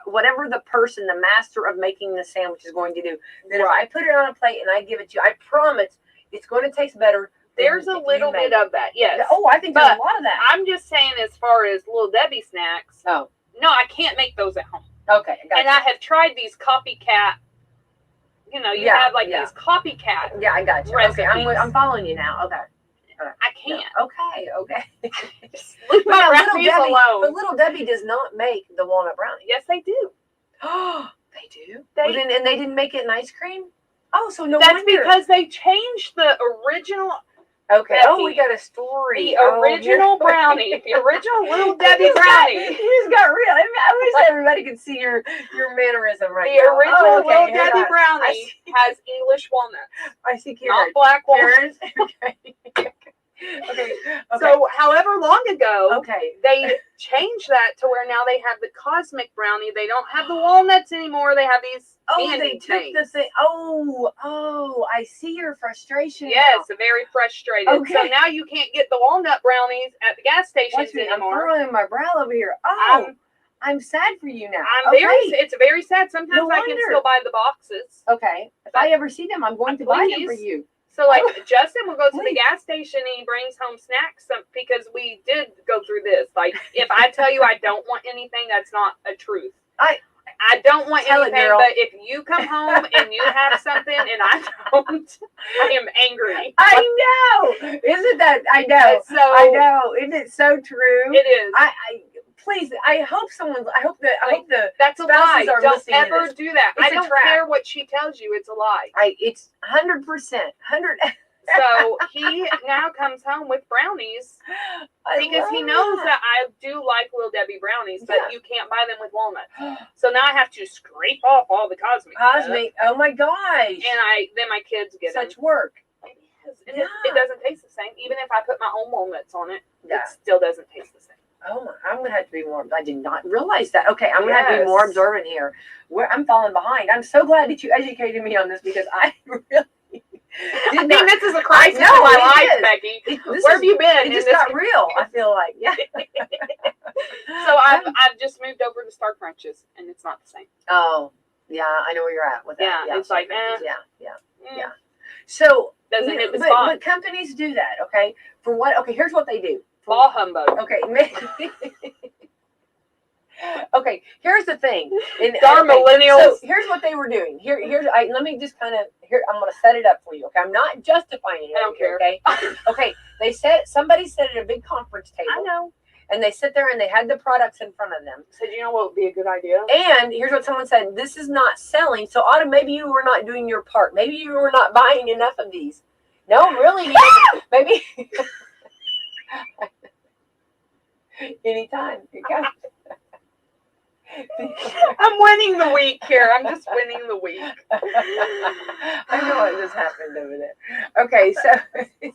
the person, the master of making the sandwich is going to do. Then if I put it on a plate and I give it to you, I promise it's going to taste better. There's a little bit of that, yes. Oh, I think there's a lot of that. I'm just saying as far as Little Debbie snacks. Oh. No, I can't make those at home. Okay. I have tried these copycat. Have these copycat. Yeah, I got you. Recipes. Okay, I'm following you now. Okay. I can't. No. Okay. Just leave my brownies alone. But Little Debbie does not make the walnut brownie. Yes, they do. They do. They- And they didn't make it in ice cream. Oh, so no That's wonder. because they changed the original. Okay. Becky, Oh, we got a story. The original brownie. The original Little Debbie brownie. You just got real. I wish everybody could see your mannerism right The now. original Okay, Little hang Debbie on. brownie has English walnuts, I see not Karen. black walnuts. Karen. Okay. Okay. So, however long ago, Okay. they changed that to where now they have the cosmic brownie. They don't have the walnuts anymore. They have these Oh, they candy took things. the thing. Oh, I see your frustration. Yes, very frustrated. Okay. So now you can't get the walnut brownies at the gas stations Watch me. I'm anymore. furrowing my brow over here. Oh, I'm sad for you now. It's very sad. Sometimes No I can wonder. still buy the boxes. Okay. If I ever see them, I'm going to buy them for Please. you. So, like, Justin will go to the Please. gas station and he brings home snacks because we did go through this. Like, if I tell you I don't want anything, that's not a truth. I don't want Tell it, anything, girl. but if you come home and you have something and I don't, I am angry. I know. Isn't that? I know. So, I know. Isn't it so true? It is. Please. I hope I hope the That's a spouses lie. are Don't listening to ever this. do that. It's I a don't trap. care what she tells you. It's a lie. It's 100%. 100. So he now comes home with brownies because he knows that I do like Little Debbie brownies, but you can't buy them with walnuts. So now I have to scrape off all the cosmic. Cosmic. Oh my gosh. And then my kids get such them. work. It is. And it doesn't taste the same. Even if I put my own walnuts on it, Yeah. it still doesn't taste the same. Oh my! I'm gonna have to be more. I did not realize that. Okay, I'm gonna have to be more observant here. I'm falling behind. I'm so glad that you educated me on this because I really. This is a crisis in my life, Becky. Where have you been? It just got real. I feel like, yeah. So I've just moved over to Star Crunches, and it's not the same. Oh, yeah, I know where you're at with that. Yeah, it's like, yeah. So doesn't hit the spot. But companies do that, okay? For what? Okay, here's what they do. Ball humbug. Okay. Okay, here's the thing. Darn millennials. So here's what they were doing. Let me just kind of I'm gonna set it up for you. Okay, I'm not justifying it. I don't care. Okay. Okay. Somebody said at a big conference table. I know. And they sit there and they had the products in front of them. Said, you know what would be a good idea? And here's what someone said: this is not selling. So maybe you were not doing your part. Maybe you were not buying enough of these. No, really, maybe. Anytime. Okay. I'm winning the week here. I'm just winning the week. I know what just happened over there. Okay, so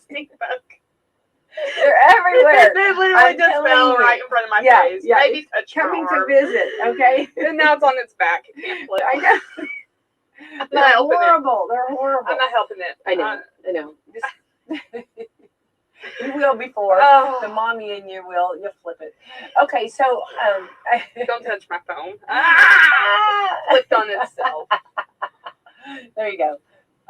Stink bug. they're everywhere. They literally just fell right in front of my face. Yeah, maybe touch coming to visit. Okay, and now it's on its back. It can't flip. I know. They're horrible. They're horrible. I'm not helping it. I know. You will before the mommy and you will. You'll flip it. Okay, so don't touch my phone. Flipped on itself. There you go.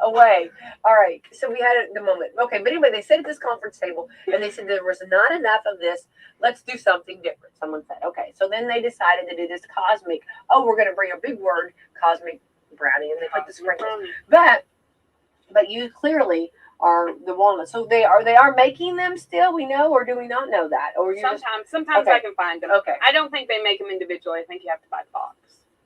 Away. All right. So we had it at the moment. Okay, but anyway, they said at this conference table, and they said there was not enough of this. Let's do something different. Someone said, okay. So then they decided to do this cosmic. Oh, we're going to bring a big word, cosmic brownie, and they put the sprinkles. But you clearly are the walnuts. So they are making them still. We know, or do we not know that? Or sometimes I can find them. Okay. I don't think they make them individually. I think you have to buy the box.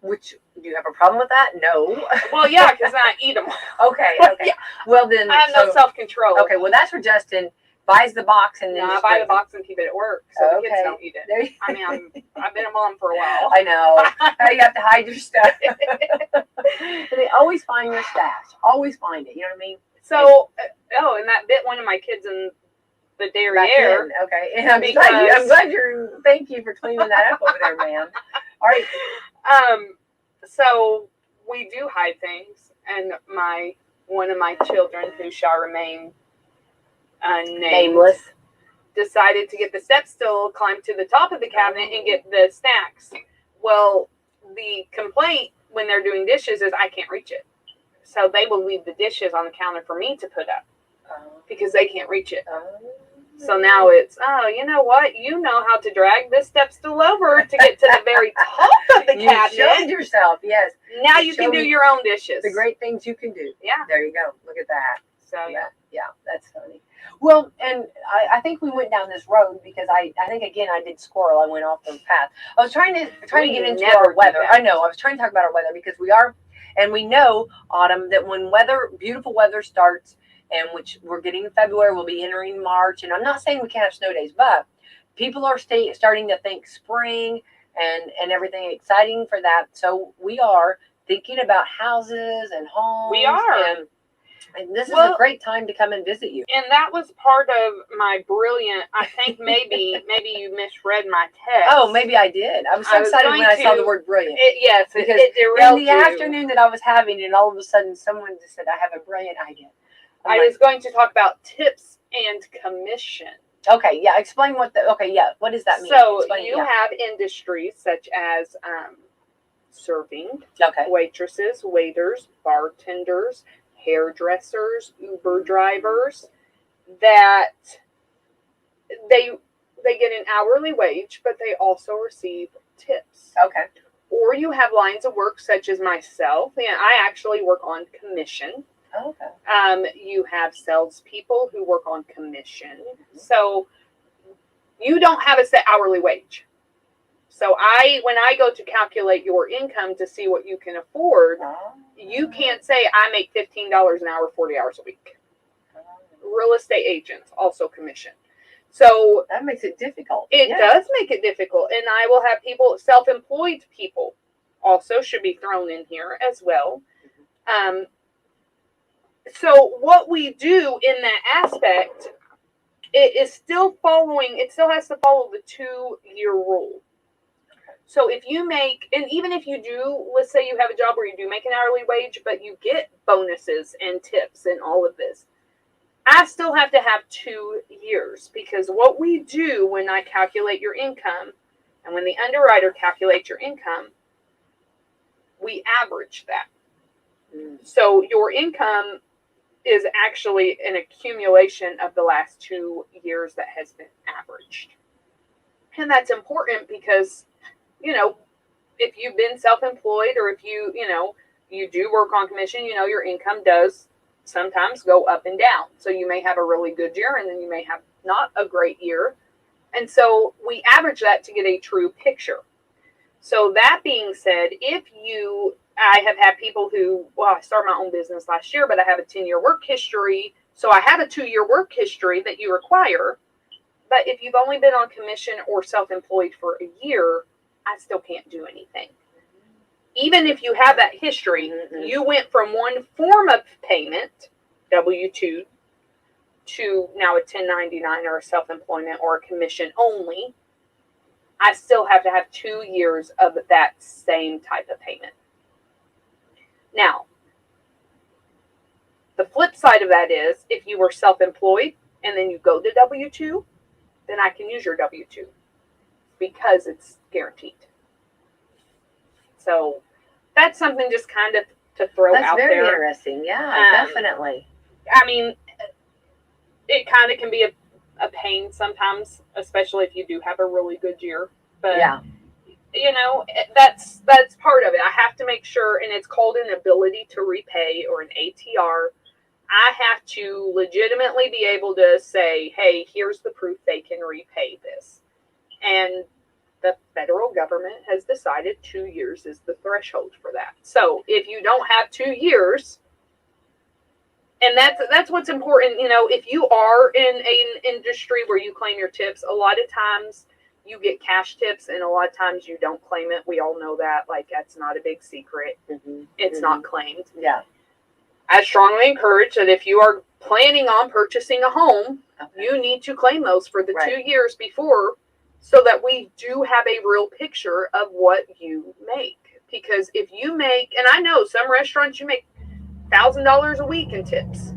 Which, do you have a problem with that? No. Well, yeah, because I eat them. Okay. Yeah. Well, then. I have no self-control. Okay, well, that's where Justin buys the box and then. No, I buy the box and keep it at work so the kids don't eat it. I mean, I've been a mom for a while. I know. How you have to hide your stuff. And they always find your stash. Always find it. You know what I mean? So, and that bit one of my kids in the derriere. Okay. And I'm glad you're. Thank you for cleaning that up over there, ma'am. All right. So we do hide things, and one of my children, who shall remain nameless, decided to get the step stool, climb to the top of the cabinet, and get the snacks. Well, the complaint when they're doing dishes is I can't reach it, so they will leave the dishes on the counter for me to put up because they can't reach it. So now it's, you know what? You know how to drag this step stool over to get to the very top of the cabinet. You showed yourself, yes. Now you can do your own dishes. The great things you can do. Yeah. There you go. Look at that. So yeah, that's funny. Well, and I think we went down this road because I think again I did squirrel. I went off the path. I was trying to get into our weather. I know I was trying to talk about our weather because we are, and we know Autumn that when beautiful weather starts, and which we're getting in February, we'll be entering March. And I'm not saying we can't have snow days, but people are starting to think spring and everything exciting for that. So we are thinking about houses and homes. We are. And this is a great time to come and visit you. And that was part of my brilliant, I think maybe you misread my text. Oh, maybe I did. I was so excited when I saw the word brilliant. Yes, because it derailed in the afternoon that I was having, and all of a sudden someone just said, I have a brilliant idea. I was going to talk about tips and commission. Okay, yeah. Explain what what does that mean? So you have industries such as serving, waitresses, waiters, bartenders, hairdressers, Uber drivers, that they get an hourly wage, but they also receive tips. Okay. Or you have lines of work such as myself, and I actually work on commission. Okay. You have salespeople who work on commission. Mm-hmm. So you don't have a set hourly wage. So when I go to calculate your income to see what you can afford, you can't say I make $15 an hour, 40 hours a week. Real estate agents also commission. So that makes it difficult. It does make it difficult. And I will have people, self-employed people also should be thrown in here as well. Mm-hmm. So what we do in that aspect, it still has to follow the 2-year rule. So if you make, and even if you do, let's say you have a job where you do make an hourly wage, but you get bonuses and tips and all of this, I still have to have 2 years, because what we do when I calculate your income and when the underwriter calculates your income, we average that. So your income is actually an accumulation of the last 2 years that has been averaged. And that's important because, if you've been self-employed, or if you do work on commission, your income does sometimes go up and down. So you may have a really good year, and then you may have not a great year. And so we average that to get a true picture. So that being said, I have had people who, I started my own business last year, but I have a 10-year work history. So I have a 2-year work history that you require. But if you've only been on commission or self-employed for a year, I still can't do anything. Even if you have that history, you went from one form of payment, W-2, to now a 1099 or a self-employment or a commission only, I still have to have 2 years of that same type of payment. Now, the flip side of that is, if you were self-employed and then you go to W-2, then I can use your W-2 because it's guaranteed. So that's something just kind of to throw out there. That's very interesting. Yeah, definitely. I mean, it kind of can be a pain sometimes, especially if you do have a really good year. But that's part of it. I have to make sure, and it's called an ability to repay, or an ATR. I have to legitimately be able to say, hey, here's the proof they can repay this. And the federal government has decided 2 years is the threshold for that. So if you don't have 2 years, and that's what's important, if you are in an industry where you claim your tips, a lot of times you get cash tips, and a lot of times you don't claim it. We all know that. Like, that's not a big secret. Mm-hmm. It's not claimed. Yeah. I strongly encourage that if you are planning on purchasing a home, you need to claim those for the 2 years before, so that we do have a real picture of what you make. Because if you make, and I know some restaurants, you make $1,000 a week in tips,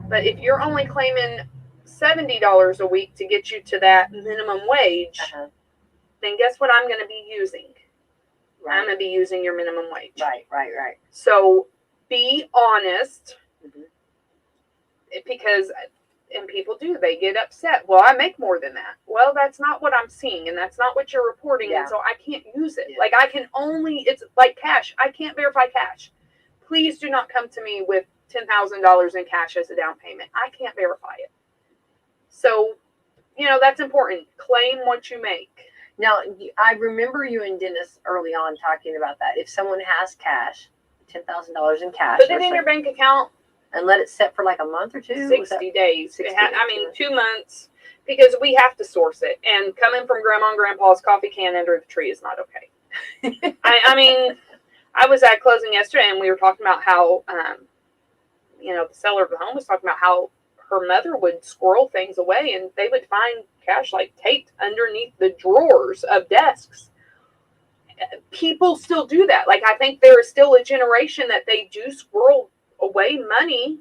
but if you're only claiming $70 a week to get you to that minimum wage, then guess what I'm going to be using? Right. I'm going to be using your minimum wage. Right. So be honest, because, and people do, they get upset. Well, I make more than that. Well, that's not what I'm seeing, and that's not what you're reporting, and so I can't use it. Like, I can only, it's like cash. I can't verify cash. Please do not come to me with $10,000 in cash as a down payment. I can't verify it. So, that's important. Claim what you make. Now, I remember you and Dennis early on talking about that. If someone has cash, $10,000 in cash, put it in your bank account and let it set for like a month or two. 60 days. 60 2 months, because we have to source it. And coming from Grandma and Grandpa's coffee can under the tree is not okay. I was at closing yesterday, and we were talking about how, the seller of the home was talking about how her mother would squirrel things away, and they would find cash like taped underneath the drawers of desks. People still do that. Like, I think there is still a generation that they do squirrel away money.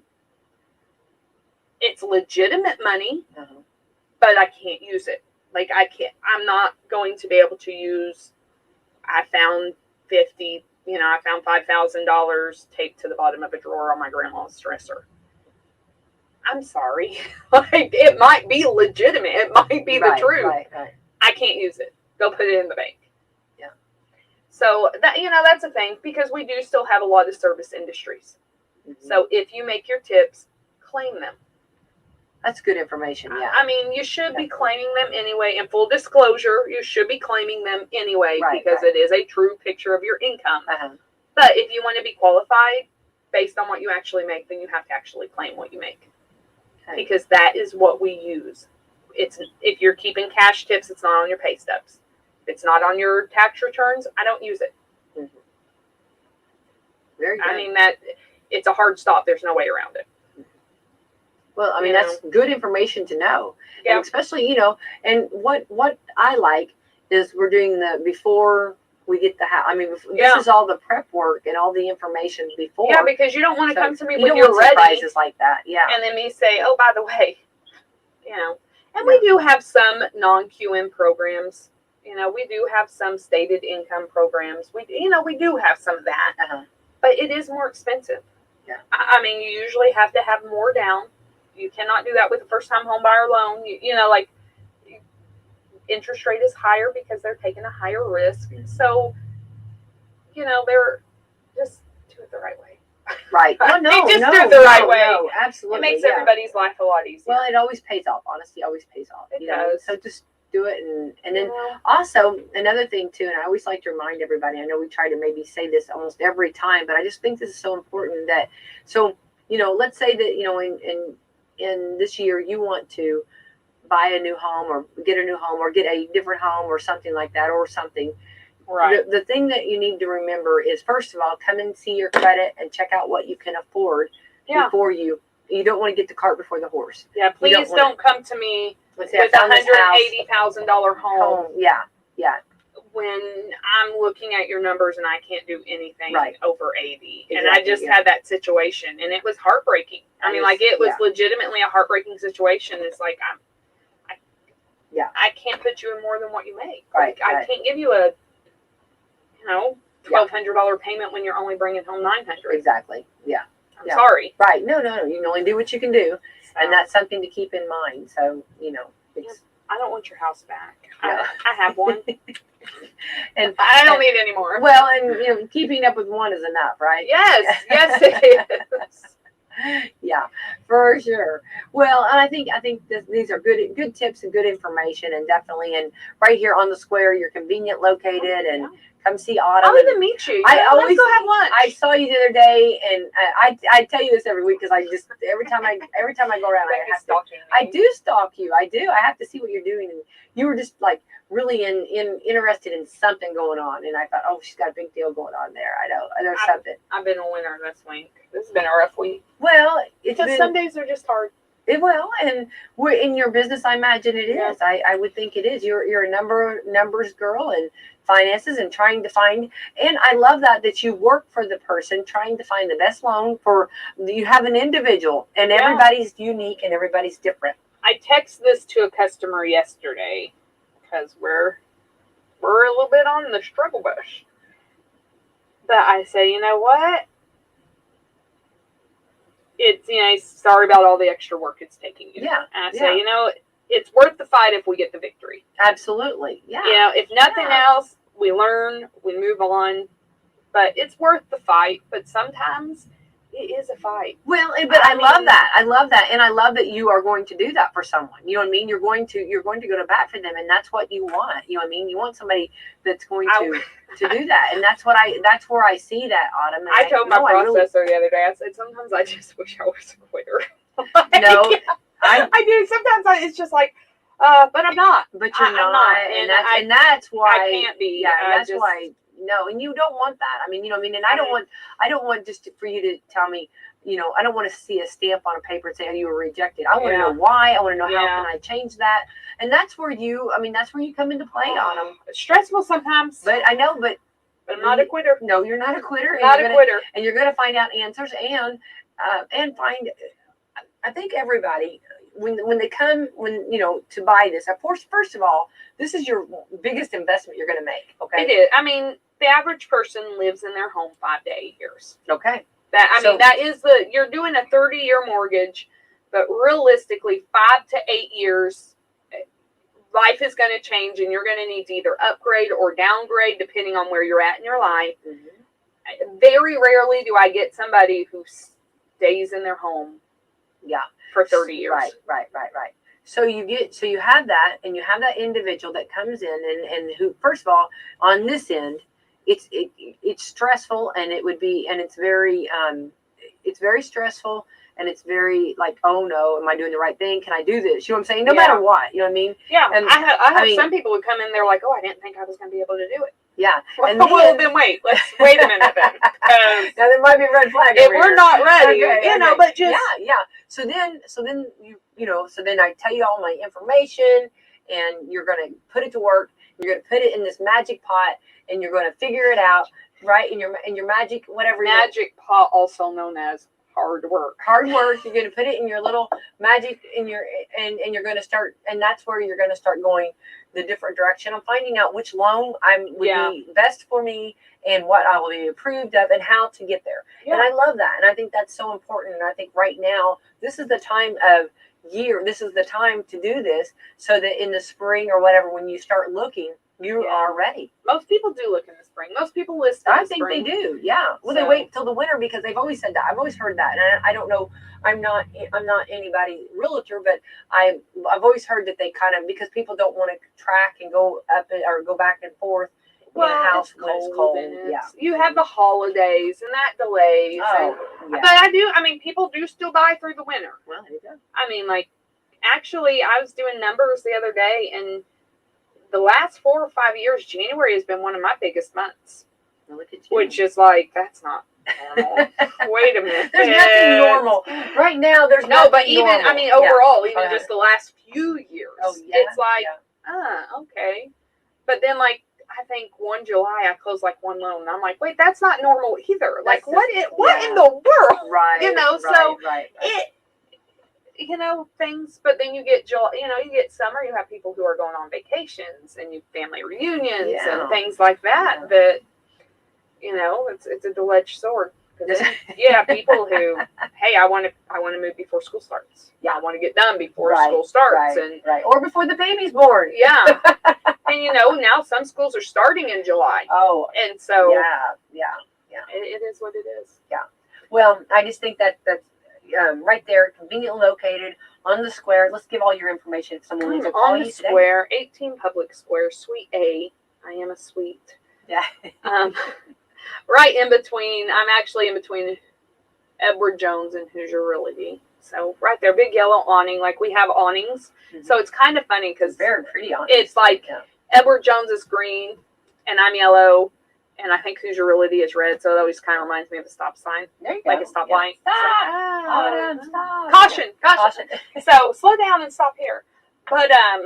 It's legitimate money, but I can't use it. Like, I'm not going to be able to use, I found $5,000 taped to the bottom of a drawer on my grandma's dresser. I'm sorry. Like, it might be legitimate. It might be the truth. Right. I can't use it. Go put it in the bank. Yeah. So that, that's a thing, because we do still have a lot of service industries. Mm-hmm. So if you make your tips, claim them. That's good information. Yeah. You should be claiming them anyway. In full disclosure, you should be claiming them anyway, because it is a true picture of your income. But if you want to be qualified based on what you actually make, then you have to actually claim what you make. Because that is what we use. If you're keeping cash tips, it's not on your pay stubs. If it's not on your tax returns, I don't use it. Mm-hmm. Very good. It's a hard stop. There's no way around it. Well, that's good information to know. Yeah. And especially, and what I like is we're doing before we get the house. This is all the prep work and all the information before. Yeah, because you don't want to come to me when you're ready. Surprises like that. Yeah. And then me say, oh, by the way, and we do have some non-QM programs. We do have some stated income programs. We do have some of that, but it is more expensive. Yeah. You usually have to have more down. You cannot do that with a first-time home buyer loan. Interest rate is higher because they're taking a higher risk. So, they're just do it the right way. Right. Do it the right way. No, absolutely. It makes everybody's life a lot easier. Well, it always pays off. Honestly, always pays off. It does. So just do it. And then also another thing too, and I always like to remind everybody, I know we try to maybe say this almost every time, but I just think this is so important that, let's say that, in this year you want to buy a new home or get a new home or get a different home or something like that or something. Right. The thing that you need to remember is, first of all, come and see your credit and check out what you can afford before you don't want to get the cart before the horse. Yeah, please don't come to me with a $180,000 home. Yeah. When I'm looking at your numbers and I can't do anything over 80. Exactly, and I just had that situation, and it was heartbreaking. It was legitimately a heartbreaking situation. It's like, I can't put you in more than what you make. Right. I can't give you a, $1,200 payment when you're only bringing home $900. Exactly. Yeah. I'm sorry. Right. No. You can only do what you can do. So, and that's something to keep in mind. So, it's. I don't want your house back. No. I have one. And I don't need any more. Well, and keeping up with one is enough, right? Yes, it is. Yeah, for sure. Well, and I think these are good tips and good information, and definitely, and right here on the square, you're convenient located, and come see Autumn. I'll even meet you. I always go have lunch. I saw you the other day, and I tell you this every week because I just every time I go around, I do stalk you. I do. I have to see what you're doing, and you were just like really interested in something going on, and I thought, oh, she's got a big deal going on there. I know there's something. I've been a winner this week. This has been a rough week. Well, some days are just hard. It will, and we're in your business. I imagine it is. I would think it is. You're a numbers girl and finances and trying to find. And I love that you work for the person trying to find the best loan for. You have an individual, and everybody's unique and everybody's different. I texted this to a customer yesterday because we're a little bit on the struggle bush. But I say, you know what? It's, sorry about all the extra work it's taking you. Yeah. And I say, it's worth the fight if we get the victory. Absolutely. Yeah. If nothing else, we learn, we move on. But it's worth the fight. But sometimes it is a fight. Well, but I love that. I love that, and I love that you are going to do that for someone. You know what I mean? You're going to go to bat for them, and that's what you want. You know what I mean? You want somebody that's going to do that, and that's where I see that, Autumn. I told my processor the other day. I said sometimes I just wish I was a quitter. No, I do. Sometimes it's just like, but I'm not. But you're not, and that's why I can't be. Yeah, that's why. No, and you don't want that. I mean, you know what I mean? And I don't want just for you to tell me, you know, I don't want to see a stamp on a paper and say, oh, you were rejected. I want to know why. I want to know how can I change that. And that's where you come into play on them. It's stressful sometimes. But I know, but I'm not a quitter. No, you're not a quitter. Not a quitter. And you're going to find out answers and find, I think everybody, when they come, you know, to buy this, of course, first of all, this is your biggest investment you're going to make. Okay. It is. I mean, the average person lives in their home 5 to 8 years. Okay. That is you're doing a 30-year mortgage, but realistically, 5 to 8 years, life is going to change, and you're going to need to either upgrade or downgrade depending on where you're at in your life. Mm-hmm. Very rarely do I get somebody who stays in their home. Yeah. For 30 years. Right. So you have that, and you have that individual that comes in and who, first of all, on this end, it's stressful, and it's very stressful, and it's very like, oh no, am I doing the right thing? Can I do this? You know what I'm saying? No matter what, you know what I mean? Yeah. And I have some people who come in, they're like, oh, I didn't think I was going to be able to do it. Yeah. And then wait a minute then. Now there might be a red flag. If we're not ready, you know, but just. Yeah. So then so then I tell you all my information, and you're going to put it to work. You're going to put it in this magic pot, and you're going to figure it out, right? In your magic, whatever. Magic pot, also known as hard work. You're going to put it in your little magic and you're going to start, and that's where you're going to start going the different direction. I'm finding out which loan would be best for me, and what I will be approved of, and how to get there. Yeah. And I love that. And I think that's so important. And I think right now, this is the time of year. This is the time to do this, so that in the spring or whatever, when you start looking, you are ready. Most people do look in the spring. Most people list. I think they do. Yeah. Well, they wait till the winter because they've always said that. I've always heard that, and I don't know. I'm not anybody realtor, but I've always heard that they kind of, because people don't want to track and go up or go back and forth in a house when it's cold. You have the holidays, and that delays. But people do still buy through the winter. Well, there you go. I mean, like, actually, I was doing numbers the other day, and the last 4 or 5 years, January has been one of my biggest months. Look at you. Which is like, that's not normal. Wait a minute. There's nothing normal. Right now, there's nothing but even, normal. Overall, even just the last few years, it's like, okay. But then, like, I think 1 July, I closed like one loan. And I'm like, wait, that's not normal either. Like, what in the world? Right. You know, right. Things, but then you get July, you get summer, you have people who are going on vacations, and you family reunions and things like that, it's a double-edged sword. People who, hey, I want to move before school starts. Yeah, I want to get done before school starts, or before the baby's born. Yeah. And now some schools are starting in July. Oh, and so it is what it is. Yeah. Well, I just think that's right there, conveniently located on the square. Let's give all your information if someone needs to call you today. Square, 18 Public Square, Suite A. I am a suite. Yeah. Right in between. I'm actually in between Edward Jones and Hoosier Realty. So right there, big yellow awning. Like, we have awnings. Mm-hmm. So it's kind of funny because very pretty awnings. It's like Edward Jones is green and I'm yellow. And I think Hoosier Realty is red, so that always kind of reminds me of a stop sign. There you go. Like a stop light. Stop! Stop! Caution! So slow down and stop here. But I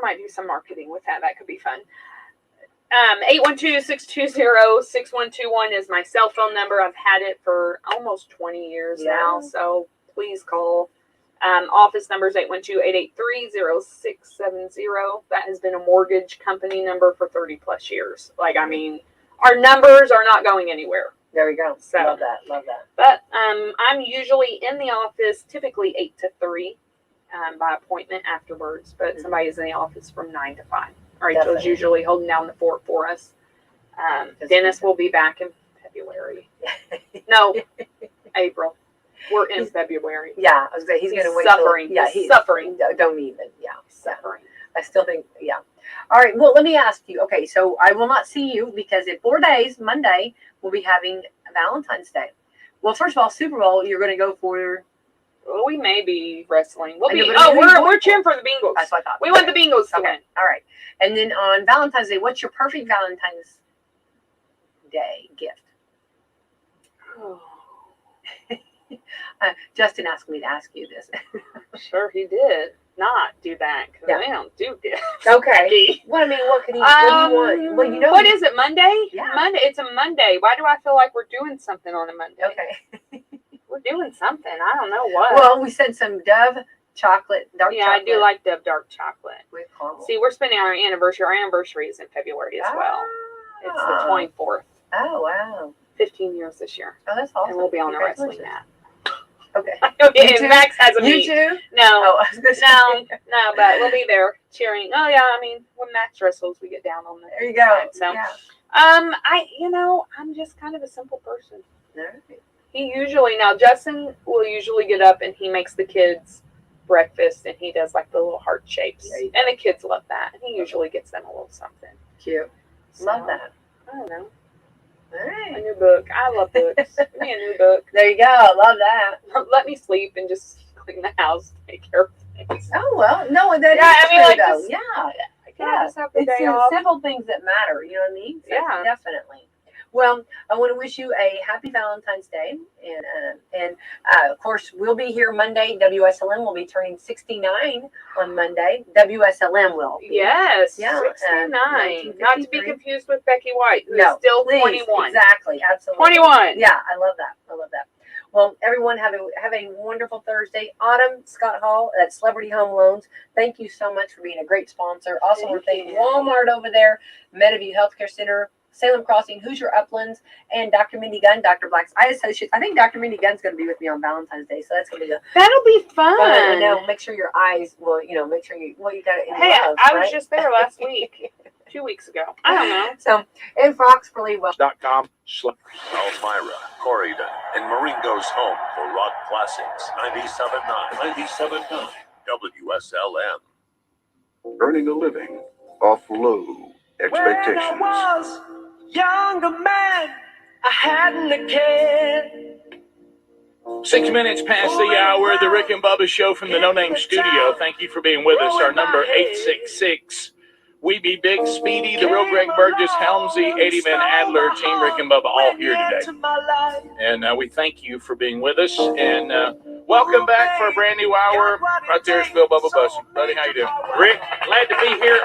might do some marketing with that. That could be fun. 812-620-6121 is my cell phone number. I've had it for almost 20 years now, so please call. Office number is 812-883-0670. That has been a mortgage company number for 30 plus years. Like, our numbers are not going anywhere. There we go. So, love that. But I'm usually in the office typically 8 to 3 by appointment afterwards. But somebody's in the office from 9 to 5. Rachel's usually holding down the fort for us. Dennis will be back in February. No, April. We're in February. Yeah, I was going to say, he's going to wait. Suffering. Yeah, he's suffering. Don't even. Yeah. Suffering. I still think, yeah. All right. Well, let me ask you. Okay. So I will not see you because in 4 days, Monday, we'll be having Valentine's Day. Well, first of all, Super Bowl, you're going to go for. Well, we may be wrestling. We'll be. We're We're cheering for the Bengals. That's what I thought. We want the Bengals to win. All right. And then on Valentine's Day, what's your perfect Valentine's Day gift? Oh. Justin asked me to ask you this. Sure, he did not do that because Yeah. I don't do this. Okay. Well, I mean, what can he? What do you want? Well, you know. What is it? Monday? Yeah. Monday. It's a Monday. Why do I feel like we're doing something on a Monday? Okay. We're doing something. I don't know what. Well, we said some Dove chocolate, dark chocolate. Yeah, I do like Dove dark chocolate. With caramel. See, we're spending our anniversary. Our anniversary is in February as well. It's the 24th. Oh, wow. 15 years this year. Oh, that's awesome. And we'll be on a wrestling mat. Okay. And Max has a You meet. too? No. Oh, I was gonna say. No, but we'll be there cheering. Oh yeah, I mean, when Max wrestles, we get down on the There you go. side. So, yeah. I'm just kind of a simple person. All right. He usually, now Justin will usually get up and he makes the kids breakfast and he does like the little heart shapes. Yeah, and the kids love that. And he usually gets them a little something. Cute. So, Love that. I don't know. All A right. new book. I love books. Give me a new book. There you go. Love that. Let me sleep and just clean the house, take care of things. Oh, well. No, that Yeah, is I mean, true, like, though. just- Yeah. Can I just have the It's day the off? simple things that matter. You know what I mean? So, Yeah. Definitely. Well, I want to wish you a happy Valentine's Day, and of course we'll be here Monday. WSLM will be turning 69 on Monday. WSLM will. Be. Yes, Yeah, 69. Not to be 1953. confused with Becky White, who No, is still please, 21. Exactly, absolutely. 21. Yeah, I love that. I love that. Well, everyone have a wonderful Thursday. Autumn Scott Hall at Celebrity Home Loans. Thank you so much for being a great sponsor. Also want to thank you. Walmart over there, Mediview Healthcare Center, Salem Crossing, Hoosier Uplands, and Dr. Mindy Gunn, Dr. Black's Eye Associates. I think Dr. Mindy Gunn's going to be with me on Valentine's Day, so that's going to be the That'll be fun. fun. Now, make sure your eyes will, make sure you got it in Hey, love, I was right? just there last week, 2 weeks ago. I don't know. So, and Fox really well. .com. Elmira, Corridor, and Maringo's home for rock classics. 97.9 WSLM. Earning a living off low expectations. When I was younger man, I hadn't a care. 6 minutes past the hour, the Rick and Bubba Show from the No Name Studio. Thank you for being with us. Our number 866. We Be Big, Speedy, the real Greg Burgess, Helmsy, Eddieman, Adler, Team Rick and Bubba, all here today. And we thank you for being with us. And welcome back for a brand new hour. Right there's Phil Bubba Bussy. Buddy, how you doing? Rick, glad to be here.